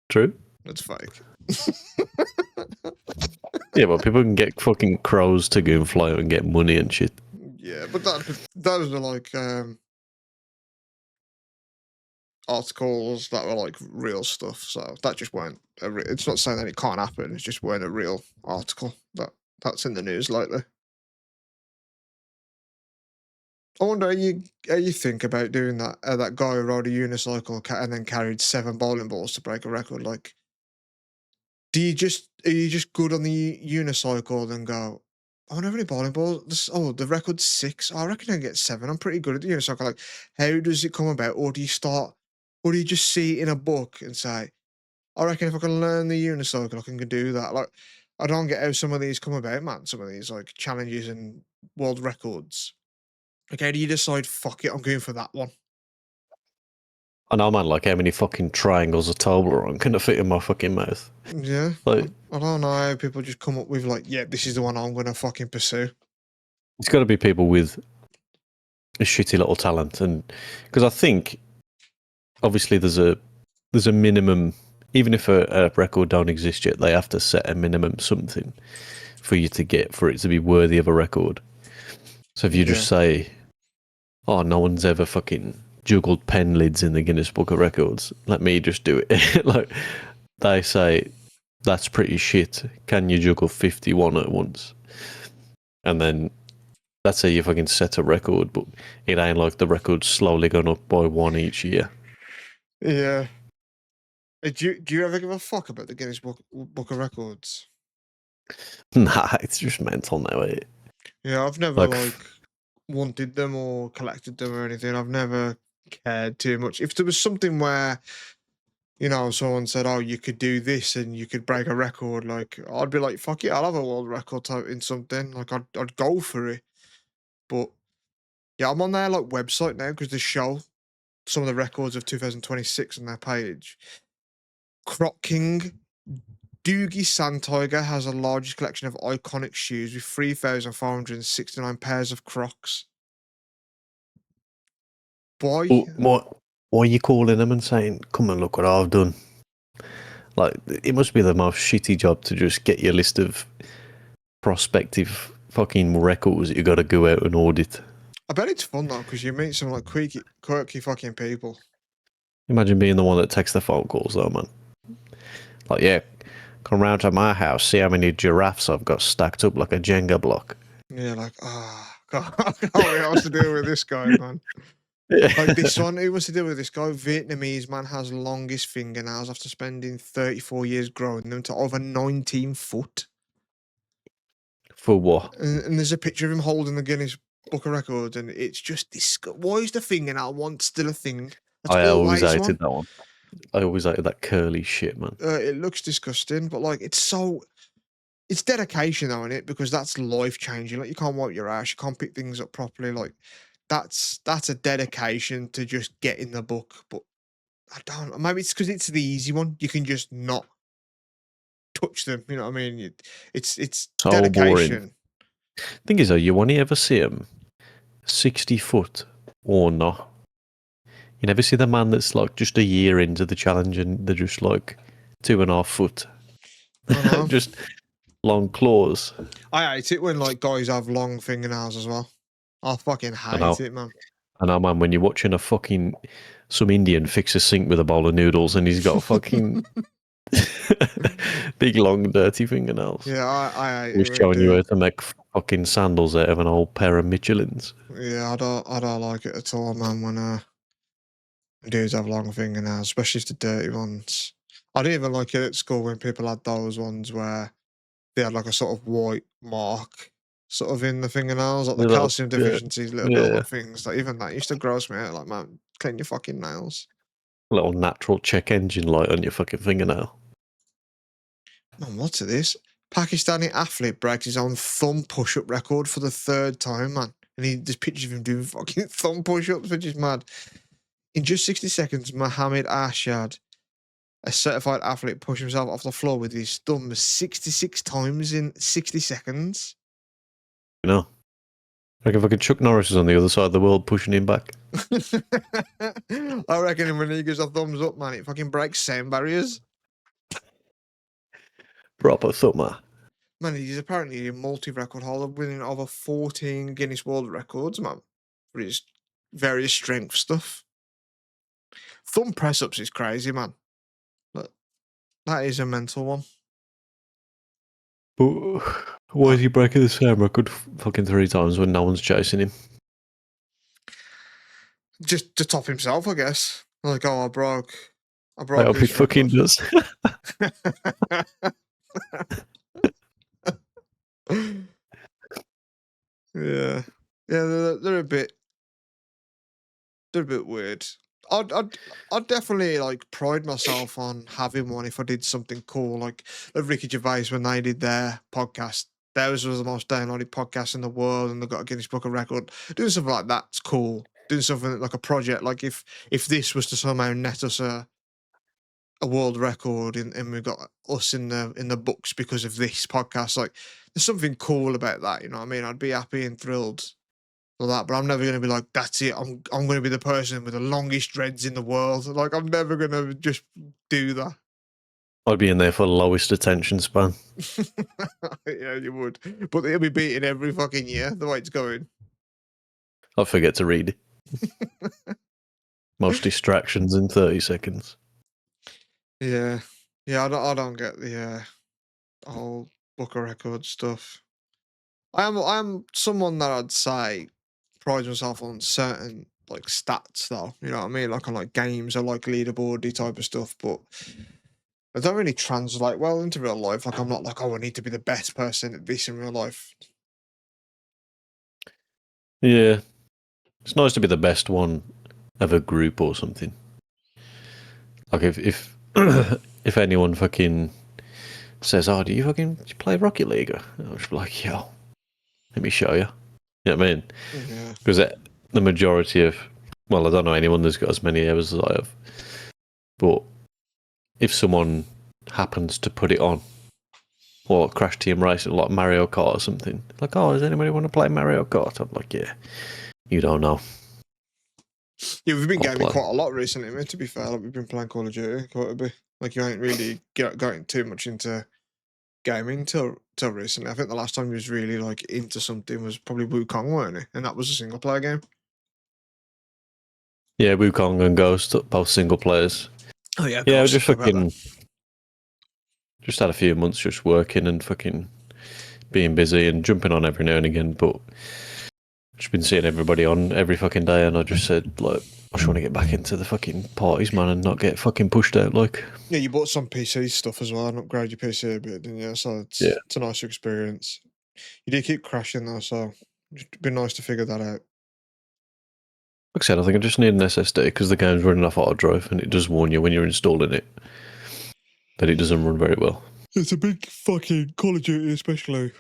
True. That's fake. Yeah, but people can get fucking crows to go and fly and get money and shit. Yeah, but those are like articles that were like real stuff. So that just weren't. It's not saying that it can't happen. It's just weren't a real article that's in the news lately. I wonder how you think about doing that. That guy who rode a unicycle and then carried 7 bowling balls to break a record. Like, are you just good on the unicycle and go, I wonder how many bowling balls. The record's 6. I reckon I can get 7. I'm pretty good at the unicycle. Like, how does it come about? Or do you just see it in a book and say, I reckon if I can learn the unicycle, I can do that. Like, I don't get how some of these come about, man. Some of these like challenges and world records. Like, how do you decide? Fuck it, I'm going for that one. I know, man. Like, how many fucking triangles of Toblerone can I fit in my fucking mouth? Yeah, Like, I don't know how people just come up with like, yeah, this is the one I'm gonna fucking pursue. it's got to be people with a shitty little talent, and because I think obviously there's a minimum. Even if a record don't exist yet, they have to set a minimum something for you to get for it to be worthy of a record. So if you Yeah, just say, "Oh, no one's ever fucking juggled pen lids in the Guinness Book of Records. Let me just do it." Like they say, that's pretty shit. Can you juggle 51 at once? And then that's how you fucking set a record, but it ain't like the record's slowly gone up by one each year. yeah. Do you ever give a fuck about the Guinness Book of Records? Nah, it's just mental now. Yeah, I've never Like, like wanted them or collected them or anything. I've never cared too much. If there was something where, someone said, "Oh, you could do this and you could break a record," like I'd be like, "Fuck it, I'll have a world record type in something." Like I'd go for it. But yeah, I'm on their like website now because they show some of the records of 2026 on their page. Croc King Doogie Santiger has the largest collection of iconic shoes with 3,469 pairs of Crocs. Boy, why are you calling them and saying, "Come and look what I've done"? Like, it must be the most shitty job to just get your list of prospective fucking records that you got to go out and audit. I bet it's fun though because you meet some like quirky fucking people. Imagine being the one that takes the phone calls, though, man. Like, yeah, come round to my house, see how many giraffes I've got stacked up like a Jenga block. Yeah, like, God, I can't be asked to deal with this guy, man. Like this one, who wants to deal with this guy? Vietnamese man has longest fingernails after spending 34 years growing them to over 19 foot. For what? And there's a picture of him holding the Guinness Book of Records, and it's just this. Why is the fingernail one still a thing? That's I always always one. hated that one. I always hated that curly shit, man. It looks disgusting, but like it's dedication though in it because that's life changing. Like you can't wipe your ass, you can't pick things up properly. Like that's a dedication to just get in the book. But I don't. Maybe it's because it's the easy one. You can just not touch them. You know what I mean? It's So boring. dedication. Thing is, though, you only ever see them 60 foot or not. You never see the man that's like just a year into the challenge and they're just like 2.5 foot. I know. Just long claws. I hate it when like guys have long fingernails as well. I fucking I hate know. it, man. I know, man, when you're watching some Indian fix a sink with a bowl of noodles and he's got fucking big, long, dirty fingernails. Yeah, I hate We're it when showing you dude. how to make fucking sandals out of an old pair of Michelins. Yeah, I don't like it at all, man. When dudes have long fingernails, especially if the dirty ones. I didn't even like it at school when people had those ones where they had like a sort of white mark sort of in the fingernails, like the They're like, calcium deficiencies, little yeah, build-up things. Like even that used to gross me out. Like, man, clean your fucking nails. little natural check engine light on your fucking fingernail. Man, what's this? Pakistani athlete breaks his own thumb push-up record for the third time, man. And there's pictures of him doing fucking thumb push-ups, which is mad. In just 60 seconds, Mohammed Ashad, a certified athlete, pushed himself off the floor with his thumbs 66 times in 60 seconds. You know? Like if fucking Chuck Norris is on the other side of the world pushing him back. I reckon when he gives a thumbs up, man, it fucking breaks sound barriers. Proper thumber. Man, he's apparently a multi-record holder, winning over 14 Guinness World Records, man, for his various strength stuff. Thumb press-ups is crazy, man. Look, that is a mental one. But why Uh, is he breaking the same record fucking 3 times when no one's chasing him? just to top himself, I guess. Like, oh, I I broke hope he this fucking record. does. Yeah, yeah, they're a bit weird. I'd definitely like pride myself on having one if I did something cool, like Ricky Gervais when they did their podcast. Theirs was the most downloaded podcast in the world, and they got a Guinness Book of Record. Doing something like that's cool. Doing something like a project, like if this was to somehow net us a world record and we got us in the books because of this podcast, like there's something cool about that. You know what I mean? I'd be happy and thrilled for that, but I'm never gonna be like, that's it. I'm gonna be the person with the longest dreads in the world. Like I'm never gonna just do that. I'd be in there for the lowest attention span. Yeah, you would. But it'll be beaten every fucking year, the way it's going. I'd forget to read it. Most distractions in 30 seconds. Yeah. Yeah, I don't get the whole book of records stuff. I'm someone that I'd say prides myself on certain like stats though. You know what I mean? Like on like games or like leaderboardy type of stuff, but I don't really translate well into real life. Like I'm not like, oh, I need to be the best person at this in real life. Yeah. It's nice to be the best one of a group or something. Like if if anyone fucking says, "Oh, do you play Rocket League?" I'll just be like, "Yo, let me show you." You know what I mean? Yeah. Because the majority of, well, I don't know anyone that's got as many hours as I have, but if someone happens to put it on, or Crash Team Racing, like Mario Kart or something, like, "Oh, does anybody want to play Mario Kart?" I'm like, "Yeah, you don't know." Yeah, we've been I'll gaming play. quite a lot recently, mate, to be fair. Like we've been playing Call of Duty quite a bit. Like you ain't really gotten too much into gaming till recently. I think the last time you was really like into something was probably Wukong, weren't it? And that was a single player game. Yeah, Wukong and Ghost, both single players. Oh yeah, Yeah, I Ghost. just Forgot about fucking just had a few months just working and fucking being busy and jumping on every now and again, but just been seeing everybody on every fucking day, and I just said, like, I just want to get back into the fucking parties, man, and not get fucking pushed out, like. Yeah, you bought some PC stuff as well and upgrade your PC a bit, didn't you? So Yeah. it's a nice experience. You do keep crashing though, so it'd be nice to figure that out. Like I said, I think I just need an SSD because the game's running off hard drive, and it does warn you when you're installing it that it doesn't run very well. It's a big fucking Call of Duty, especially.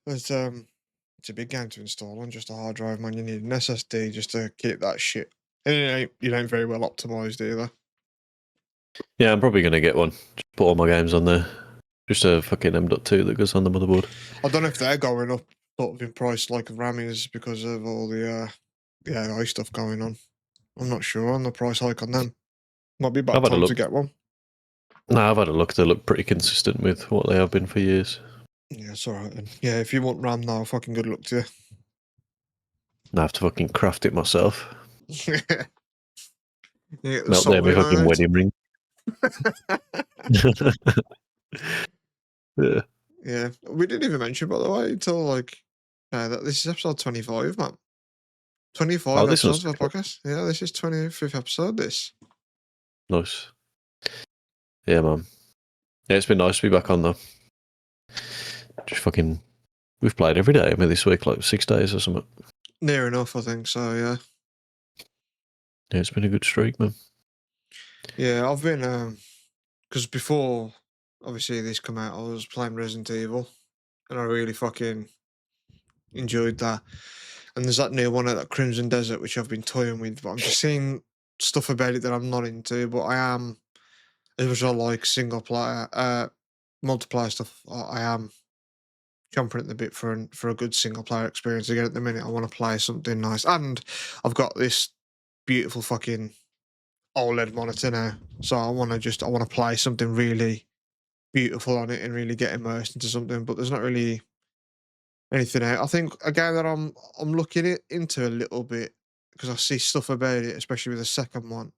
It's a big game to install on just a hard drive, man. You need an SSD just to keep that shit. And it ain't very well optimized either. Yeah, I'm probably going to get one. Just put all my games on there. Just a fucking M.2 that goes on the motherboard. I don't know if they're going up sort of in price like RAM is because of all the AI stuff going on. I'm not sure on the price hike on them. Might be I've about had a time to look. get one. No, I've had a look. They look pretty consistent with what they have been for years. Yeah, it's alright then. Yeah, if you want RAM now, fucking good luck to I have to fucking craft it myself. you. You get the Melt down my soldering fucking iron out. wedding ring. Yeah. Yeah, we didn't even mention, by the way, until like that this is episode 25, man. 25 Oh, this episodes was of our podcast. Yeah, this is 25th episode. This. nice. Yeah, man. Yeah, it's been nice to be back on though. Just fucking, we've played every day. I mean, this week, like 6 days or something. Near enough, I think so. Yeah. Yeah, it's been a good streak, man. Yeah, I've been because before obviously this come out, I was playing Resident Evil, and I really fucking enjoyed that. And there's that new one at that Crimson Desert, which I've been toying with, but I'm just seeing stuff about it that I'm not into. But I am, as much as I like single player, multiplayer stuff, I am jumping at the bit for a good single player experience again. At the minute, I want to play something nice, and I've got this beautiful fucking OLED monitor now, so I want to play something really beautiful on it and really get immersed into something. But there's not really anything out. I think a game that I'm looking into a little bit because I see stuff about it, especially with the second one,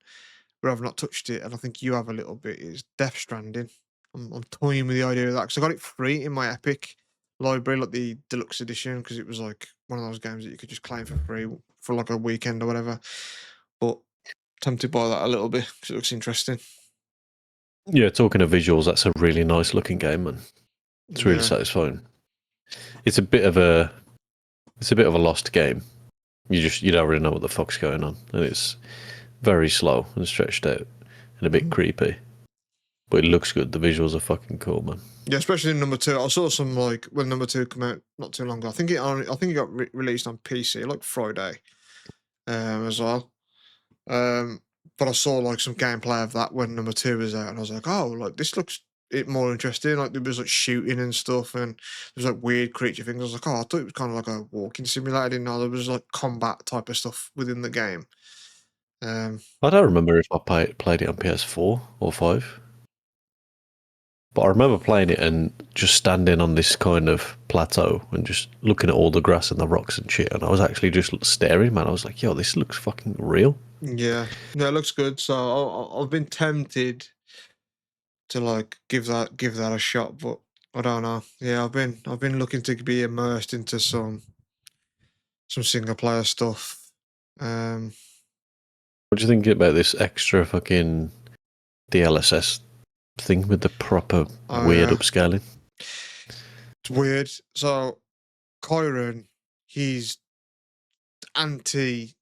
but I've not touched it, and I think you have a little bit. Is Death Stranding. I'm toying with the idea of that because I got it free in my Epic library, like the deluxe edition, because it was like one of those games that you could just claim for free for like a weekend or whatever. But tempted by that a little bit because it looks interesting. Yeah, talking of visuals, that's a really nice looking game, man. It's really Yeah, satisfying. It's a bit of a lost game. You don't really know what the fuck's going on, and it's very slow and stretched out and a bit creepy. But it looks good. The visuals are fucking cool, man. Yeah, especially in number two. I saw some like when number two came out not too long ago. I think it got released on PC like Friday, as well. Um, but I saw like some gameplay of that when number two was out, and I was like, oh, like this looks it more interesting. Like there was like shooting and stuff, and there was like weird creature things. I was like, oh, I thought it was kind of like a walking simulator. I didn't know there was like combat type of stuff within the game. I don't remember if I played it on PS4 or 5. But I remember playing it and just standing on this kind of plateau and just looking at all the grass and the rocks and shit. And I was actually just staring, man. I was like, yo, this looks fucking real. yeah, no, it looks good. So I've been tempted to like give that a shot, but I don't know. Yeah, I've been looking to be immersed into some single player stuff. Um, What do you think about this extra fucking DLSS thing with the proper oh weird yeah, upscaling? it's weird. So Kyron, he's anti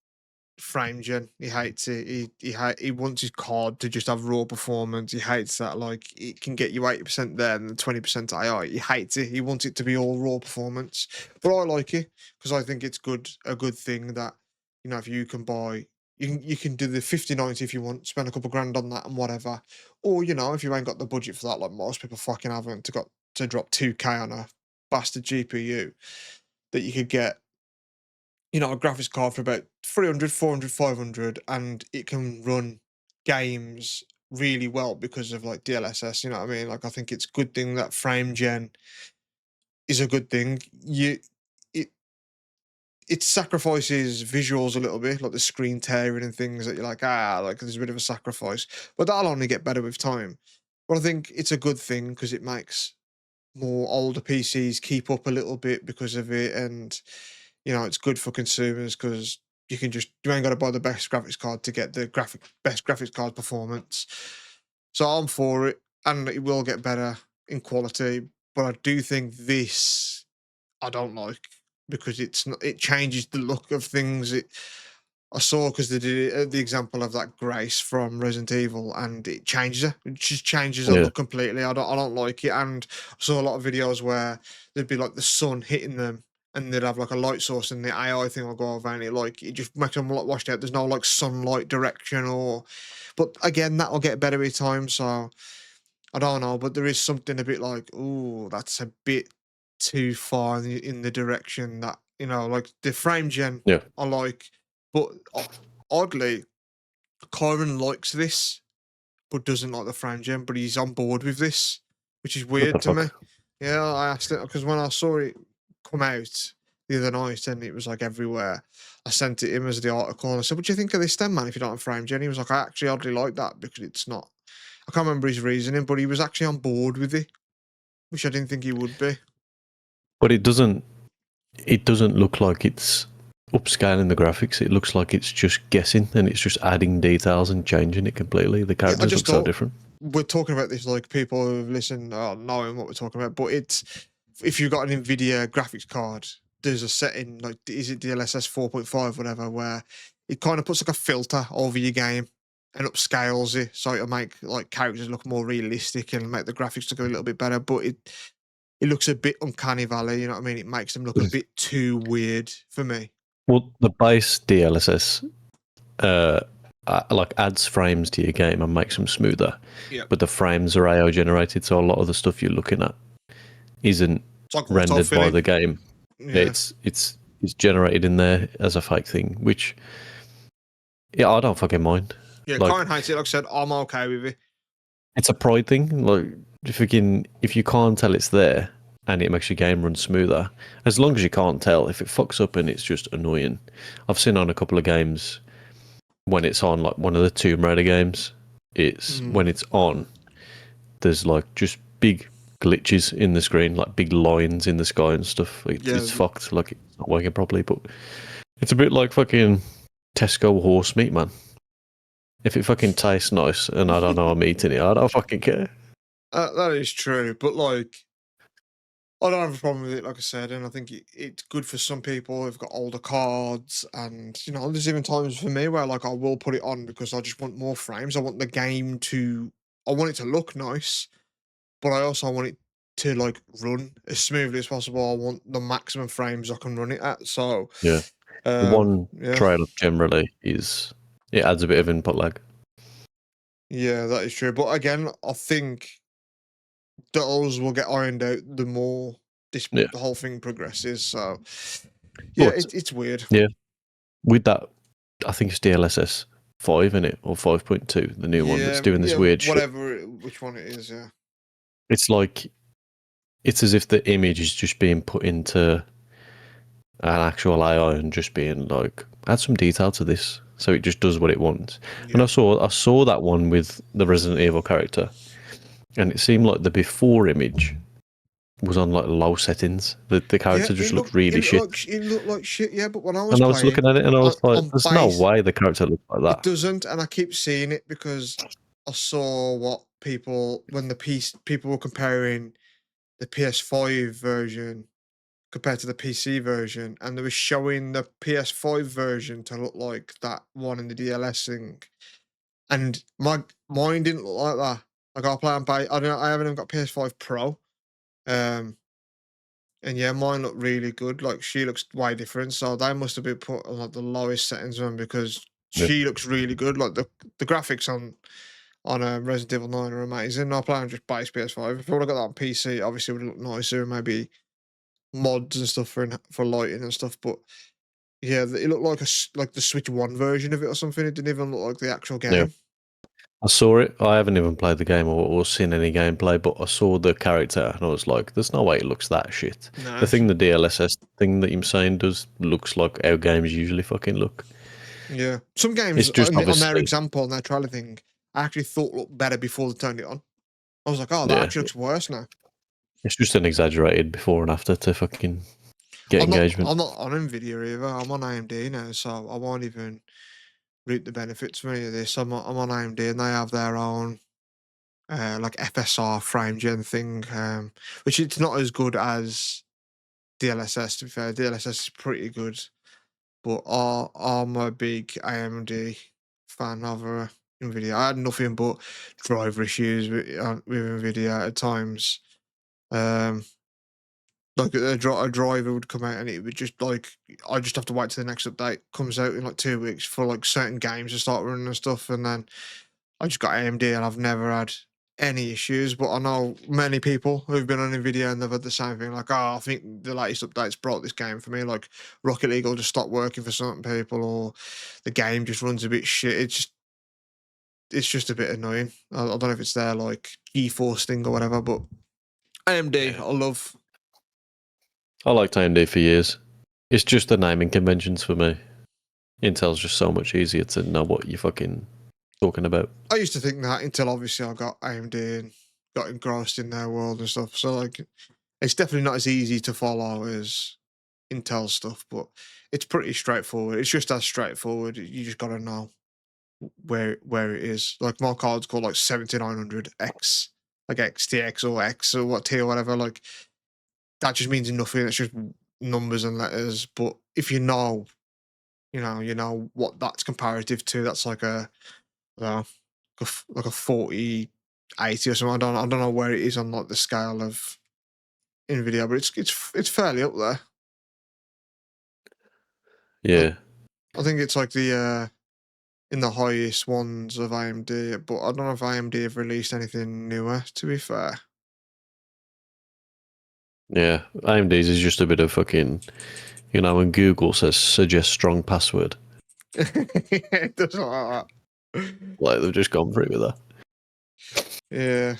frame gen. He hates it. He wants his card to just have raw performance. He hates that like it can get you 80% there and 20% AI. He hates it. He wants it to be all raw performance. But I like it because I think it's a good thing that if you can buy you can do the 5090 if you want, spend a couple grand on that and whatever. Or if you ain't got the budget for that, like most people fucking haven't to drop 2K on a bastard GPU, that you could get a graphics card for about 300, 400, 500, and it can run games really well because of like DLSS. You know what I mean? Like, I think it's a good thing that frame gen is a good thing. It it sacrifices visuals a little bit, like the screen tearing and things that you're like there's a bit of a sacrifice, but that'll only get better with time. But I think it's a good thing because it makes more older PCs keep up a little bit because of it, and it's good for consumers because you ain't got to buy the best graphics card to get the best graphics card performance. So I'm for it, and it will get better in quality. But I do think this I don't like because it changes the look of things. I saw because they did the example of that Grace from Resident Evil, and it changes her. It just changes her Yeah. look completely. I don't like it. And I saw a lot of videos where there'd be like the sun hitting them, and they'd have like a light source, and the AI thing will go over, and it just makes them like washed out. There's no like sunlight direction but again, that'll get better with time. So I don't know, but there is something a bit like, oh, that's a bit too far in the direction that like the frame gen Yeah. I like, but oddly, Kyron likes this, but doesn't like the frame gen, but he's on board with this, which is What the weird to me. fuck? Yeah, I asked it because when I saw it come out the other night and it was like everywhere, I sent it him as the article and I said, "What do you think of this then, man? If you don't have frame gen?" He was like, "I actually oddly like that because it's not." I can't remember his reasoning, but he was actually on board with it, which I didn't think he would be. But it doesn't. It doesn't look like it's upscaling the graphics. It looks like it's just guessing and it's just adding details and changing it completely. The Yeah, I characters just look so thought different. we're talking about this like people who listen knowing what we're talking about, but it's if you've got an Nvidia graphics card, there's a setting like is it DLSS 4.5 whatever where it kind of puts like a filter over your game and upscales it so it'll make like characters look more realistic and make the graphics look a little bit better. But it looks a bit uncanny valley, you know what I mean? It makes them look a bit too weird for me. Well, the base DLSS like adds frames to your game and makes them smoother. Yeah. But the frames are AI generated, so a lot of the stuff you're looking at isn't It's like rendered by auto-filling. the game. Yeah. It's generated in there as a fake thing, which I don't fucking mind. Yeah, Like, Karen hates it. Like I said, I'm okay with it. it's a pride thing. Like if you can't tell it's there and it makes your game run smoother, as long as you can't tell, if it fucks up and it's just annoying. I've seen on a couple of games when it's on, like one of the Tomb Raider games, it's when it's on, there's like just big glitches in the screen, like big lines in the sky and stuff. It's fucked, like it's not working properly. But it's a bit like fucking Tesco horse meat, man. If it fucking tastes nice and I don't know I'm eating it, I don't fucking care. That is true, but like I don't have a problem with it, like I said, and I think it's good for some people who've got older cards, and there's even times for me where like I will put it on because I just want more frames. I want the game to, I want it to look nice, but I also want it to like run as smoothly as possible. I want the maximum frames I can run it at. So, Yeah. The one yeah, trade-off generally is it adds a bit of input lag. yeah, that is true. But again, I think those will get ironed out the more Yeah. the whole thing progresses. So, yeah, But it's weird. yeah, with that, I think it's DLSS 5 in it or 5.2, the new one that's Yeah, doing this yeah, weird shit. which one it is, yeah. It's like it's as if the image is just being put into an actual AI and just being like, add some detail to this, so it just does what it wants. And Yeah. I saw that one with the Resident Evil character, and it seemed like the before image was on like low settings. The Yeah, character just looked really it looked shit. like it looked like shit, yeah, but when I was And I was playing looking at it and I was like, on there's no base, way the character looks like it that. doesn't, and I keep seeing it because I saw what people when the piece people were comparing the PS5 version compared to the PC version, and they were showing the PS5 version to look like that one in the DLS thing. And mine didn't look like that. Like I play on base, I haven't even got PS5 Pro. Um And yeah, mine look really good. Like she looks way different. So they must have been put on like the lowest settings on because Yeah, she looks really good. Like the graphics on Resident Evil 9 are amazing. I play on just base PS5. If I would have got that on PC, obviously it would look nicer, maybe mods and stuff for lighting and stuff. But yeah, it looked like like the Switch One version of it or something. It didn't even look like the actual yeah. game. I saw it. I haven't even played the game or seen any gameplay, but I saw the character and I was like, there's no way it looks that shit. The No. thing, the DLSS thing that you're saying does looks like how games usually fucking look. Yeah. Some games It's just on their obviously, example, on their trailer thing, I actually thought looked better before they turned it on. I was like, oh, that yeah, actually looks worse now. it's just an exaggerated before and after to fucking get engagement. I'm not on Nvidia either. I'm on AMD now, so I won't even reap the benefits from any of this. I'm on AMD, and they have their own like FSR frame gen thing, which it's not as good as DLSS. To be fair, DLSS is pretty good, but I'm a big AMD fan of Nvidia. I had nothing but driver issues with Nvidia at times. Um, Like a driver would come out and it would just like I just have to wait till the next update comes out in like 2 weeks for like certain games to start running and stuff, and then I just got AMD and I've never had any issues. But I know many people who've been on Nvidia and they've had the same thing. Like, oh, I think the latest updates brought this game for me. Like Rocket League will just stop working for certain people, or the game just runs a bit shit. It's just a bit annoying. I don't know if it's their like GeForce thing or whatever, but AMD Yeah, I love. I liked AMD for years. It's just the naming conventions for me. Intel's just so much easier to know what you're fucking talking about. I used to think that until obviously I got AMD and got engrossed in their world and stuff. So like, it's definitely not as easy to follow as Intel stuff, but it's pretty straightforward. It's just as straightforward. You just got to know where it is. Like my card's called like 7900X, like XTX or X or what T or whatever. Like that just means nothing. It's just numbers and letters. But if you know what that's comparative to. That's like uh, like a 40, 80 or something. I don't know where it is on like the scale of Nvidia, but it's fairly up there. I, Yeah, I think it's like the in the highest ones of AMD, but I don't know if AMD have released anything newer. To be fair, yeah. AMD's is just a bit of fucking, when Google says suggest strong password, it does like that. like they've just gone through with that. Yeah,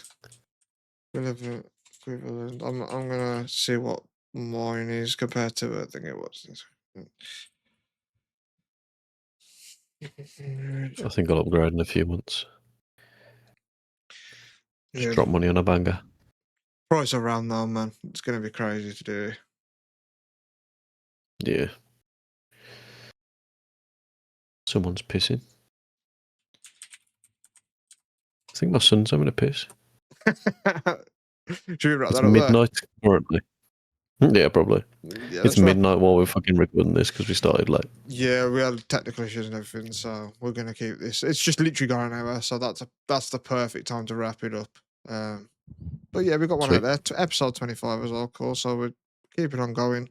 equivalent. I'm gonna see what mine is compared to I think it was. I think I'll upgrade in a few months. Just Yeah, drop money on a banger. price around now, man. It's gonna be crazy to do. Yeah. Someone's pissing. I think my son's having a piss. Should we wrap It's that up there? midnight currently. Yeah, probably. Yeah, It's let's wrap. midnight while we're fucking recording this because we started late. Yeah, we had technical issues and everything, so we're gonna keep this. It's just literally gone an hour, so that's the perfect time to wrap it up. Um, but yeah, we got one out Sweet. there, episode 25 as well, cool. So we're keeping on going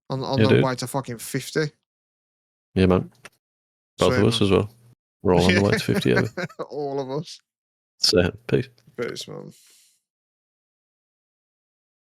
on Yeah, the dude. way to fucking 50. Yeah, man. Both Sweet of us man. as well. We're all on the Yeah, way to 50 over. all of us. So, peace. Peace, man.